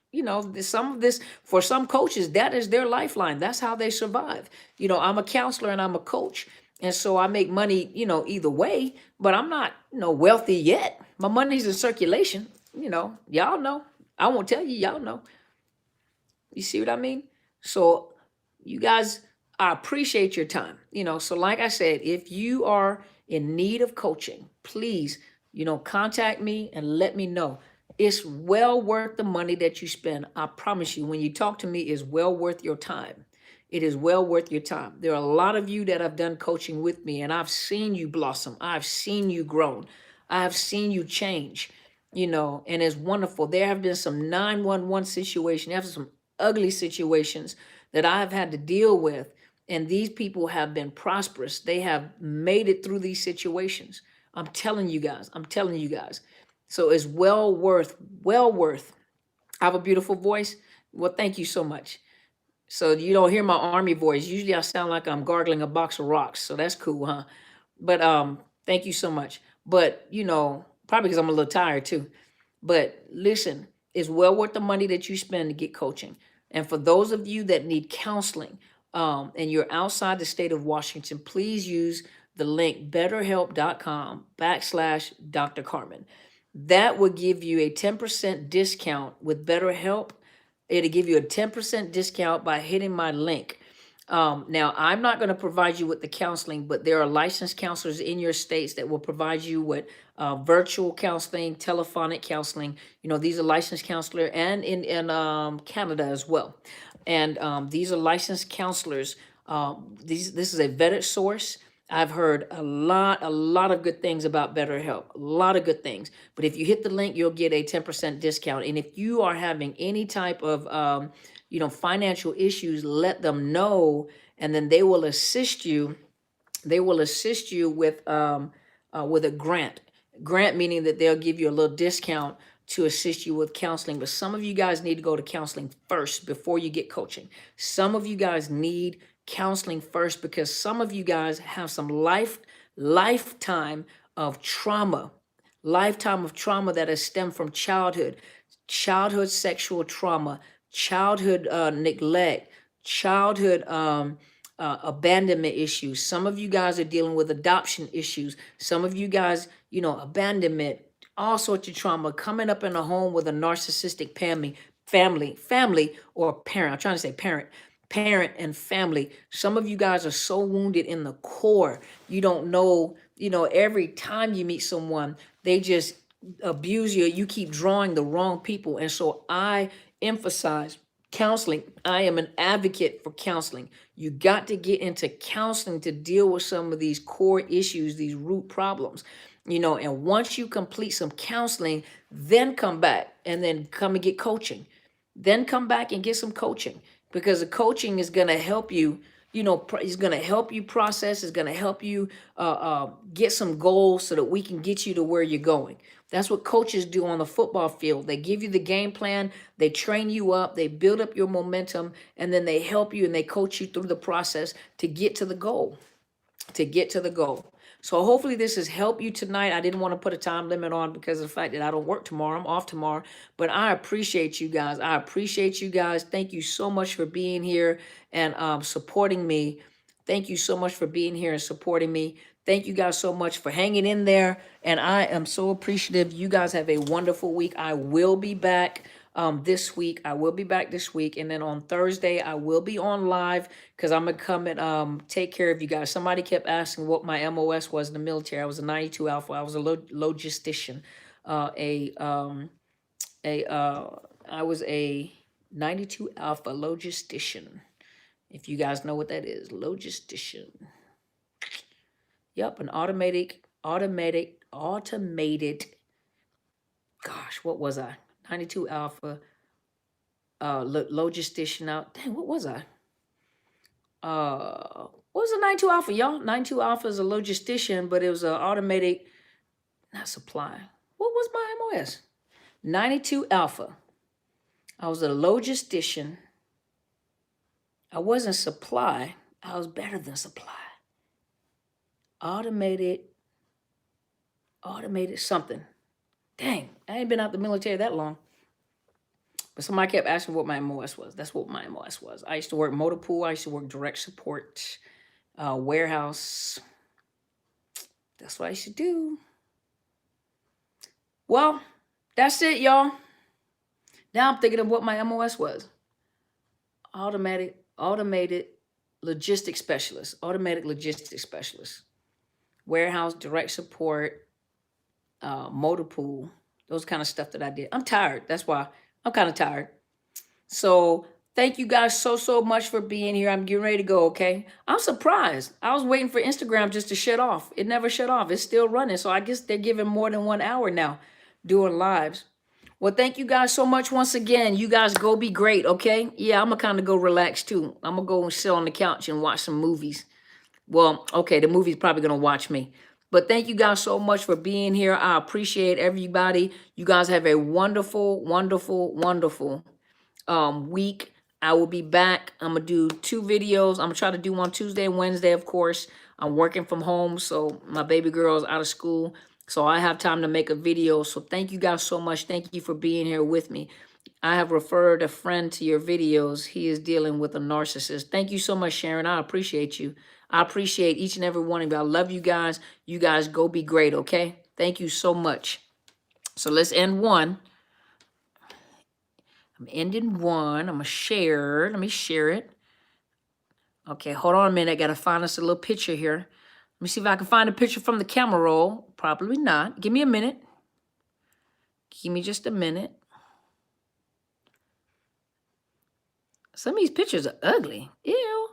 Some of this, for some coaches, that is their lifeline. That's how they survive. I'm a counselor and I'm a coach. And so I make money, either way, but I'm not, wealthy yet. My money's in circulation, y'all know. I won't tell you, y'all know. You see what I mean? So you guys, I appreciate your time. So like I said, if you are in need of coaching, please, contact me and let me know. It's well worth the money that you spend. I promise you, when you talk to me, it's well worth your time. It is well worth your time. There are a lot of you that have done coaching with me, and I've seen you blossom. I've seen you grow. I've seen you change, and it's wonderful. There have been some 911 situations, there have some ugly situations that I've had to deal with, and these people have been prosperous. They have made it through these situations. I'm telling you guys. So it's well worth. I have a beautiful voice. Well, thank you so much. So you don't hear my army voice. Usually I sound like I'm gargling a box of rocks. So that's cool, huh? But thank you so much. But probably because I'm a little tired too. But listen, it's well worth the money that you spend to get coaching. And for those of you that need counseling, and you're outside the state of Washington, please use the link betterhelp.com/Dr. Carmen. That will give you a 10% discount with BetterHelp. It'll give you a 10% discount by hitting my link. Now, I'm not going to provide you with the counseling, but there are licensed counselors in your states that will provide you with virtual counseling, telephonic counseling. These are licensed counselors, and in Canada as well. And these are licensed counselors. This is a vetted source. I've heard a lot of good things about BetterHelp, a lot of good things. But if you hit the link, you'll get a 10% discount. And if you are having any type of, financial issues, let them know, and then they will assist you. They will assist you with a grant. Grant meaning that they'll give you a little discount to assist you with counseling. But some of you guys need to go to counseling first before you get coaching. Some of you guys need counseling first because some of you guys have some lifetime of trauma that has stemmed from childhood sexual trauma, childhood neglect, childhood abandonment issues. Some of you guys are dealing with adoption issues. Some of you guys, abandonment, all sorts of trauma, coming up in a home with a narcissistic family or parent. I'm trying to say parent and family. Some of you guys are so wounded in the core. You don't know, every time you meet someone, they just abuse you. You keep drawing the wrong people. And so I emphasize counseling. I am an advocate for counseling. You got to get into counseling to deal with some of these core issues, these root problems. And once you complete some counseling, then come back and then come and get coaching. Then come back and get some coaching, because the coaching is going to help you, is going to help you process, is going to help you get some goals so that we can get you to where you're going. That's what coaches do on the football field. They give you the game plan, they train you up, they build up your momentum, and then they help you and they coach you through the process to get to the goal. So hopefully this has helped you tonight. I didn't want to put a time limit on because of the fact that I don't work tomorrow. I'm off tomorrow. But I appreciate you guys. Thank you so much for being here and supporting me. Thank you so much for being here and supporting me. Thank you guys so much for hanging in there. And I am so appreciative. You guys have a wonderful week. I will be back this week. And then on Thursday, I will be on live because I'm going to come and take care of you guys. Somebody kept asking what my MOS was in the military. I was a 92 Alpha. I was a logistician, I was a 92 alpha logistician. If you guys know what that is, logistician. Yep, an automated. Gosh, what was I? 92 alpha, logistician out. Dang, what was I? What was a 92 alpha, y'all? 92 alpha is a logistician, but it was an automated, not supply. What was my MOS? 92 alpha. I was a logistician. I wasn't supply. I was better than supply. Automated something. Dang, I ain't been out the military that long. But somebody kept asking what my MOS was. That's what my MOS was. I used to work motor pool. I used to work direct support, warehouse. That's what I used to do. Well, that's it, y'all. Now I'm thinking of what my MOS was. Automated logistics specialist. Automatic logistics specialist. Warehouse, direct support, motor pool. Those kind of stuff that I did. I'm tired. That's why I'm kind of tired. So thank you guys so much for being here. I'm getting ready to go, okay? I'm surprised. I was waiting for Instagram just to shut off. It never shut off. It's still running. So I guess they're giving more than 1 hour now doing lives. Well, thank you guys so much once again. You guys go be great, okay? Yeah, I'm going to kind of go relax too. I'm going to go and sit on the couch and watch some movies. Well, okay, the movie's probably going to watch me. But thank you guys so much for being here. I appreciate everybody. You guys have a wonderful, wonderful, wonderful week. I will be back. I'm going to do 2 videos. I'm going to try to do one Tuesday and Wednesday, of course. I'm working from home, so my baby girl is out of school. So I have time to make a video. So thank you guys so much. Thank you for being here with me. I have referred a friend to your videos. He is dealing with a narcissist. Thank you so much, Sharon. I appreciate you. I appreciate each and every one of you. I love you guys. You guys go be great, okay? Thank you so much. So let's end one. I'm ending one. I'm going to share. Let me share it. Okay, hold on a minute. I got to find us a little picture here. Let me see if I can find a picture from the camera roll. Probably not. Give me a minute. Give me just a minute. Some of these pictures are ugly. Ew.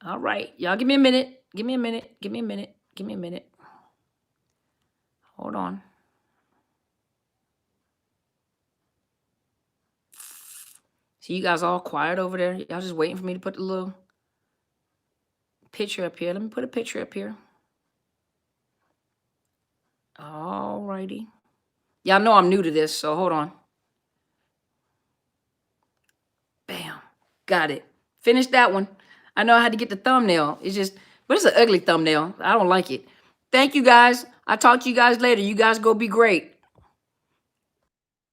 All right. Y'all give me a minute. Give me a minute. Give me a minute. Give me a minute. Hold on. See you guys all quiet over there. Y'all just waiting for me to put the little picture up here. Let me put a picture up here. All righty. Y'all know I'm new to this, so hold on. Bam. Got it. Finished that one. I know how to get the thumbnail. It's just, but it's an ugly thumbnail. I don't like it. Thank you guys. I'll talk to you guys later. You guys go be great.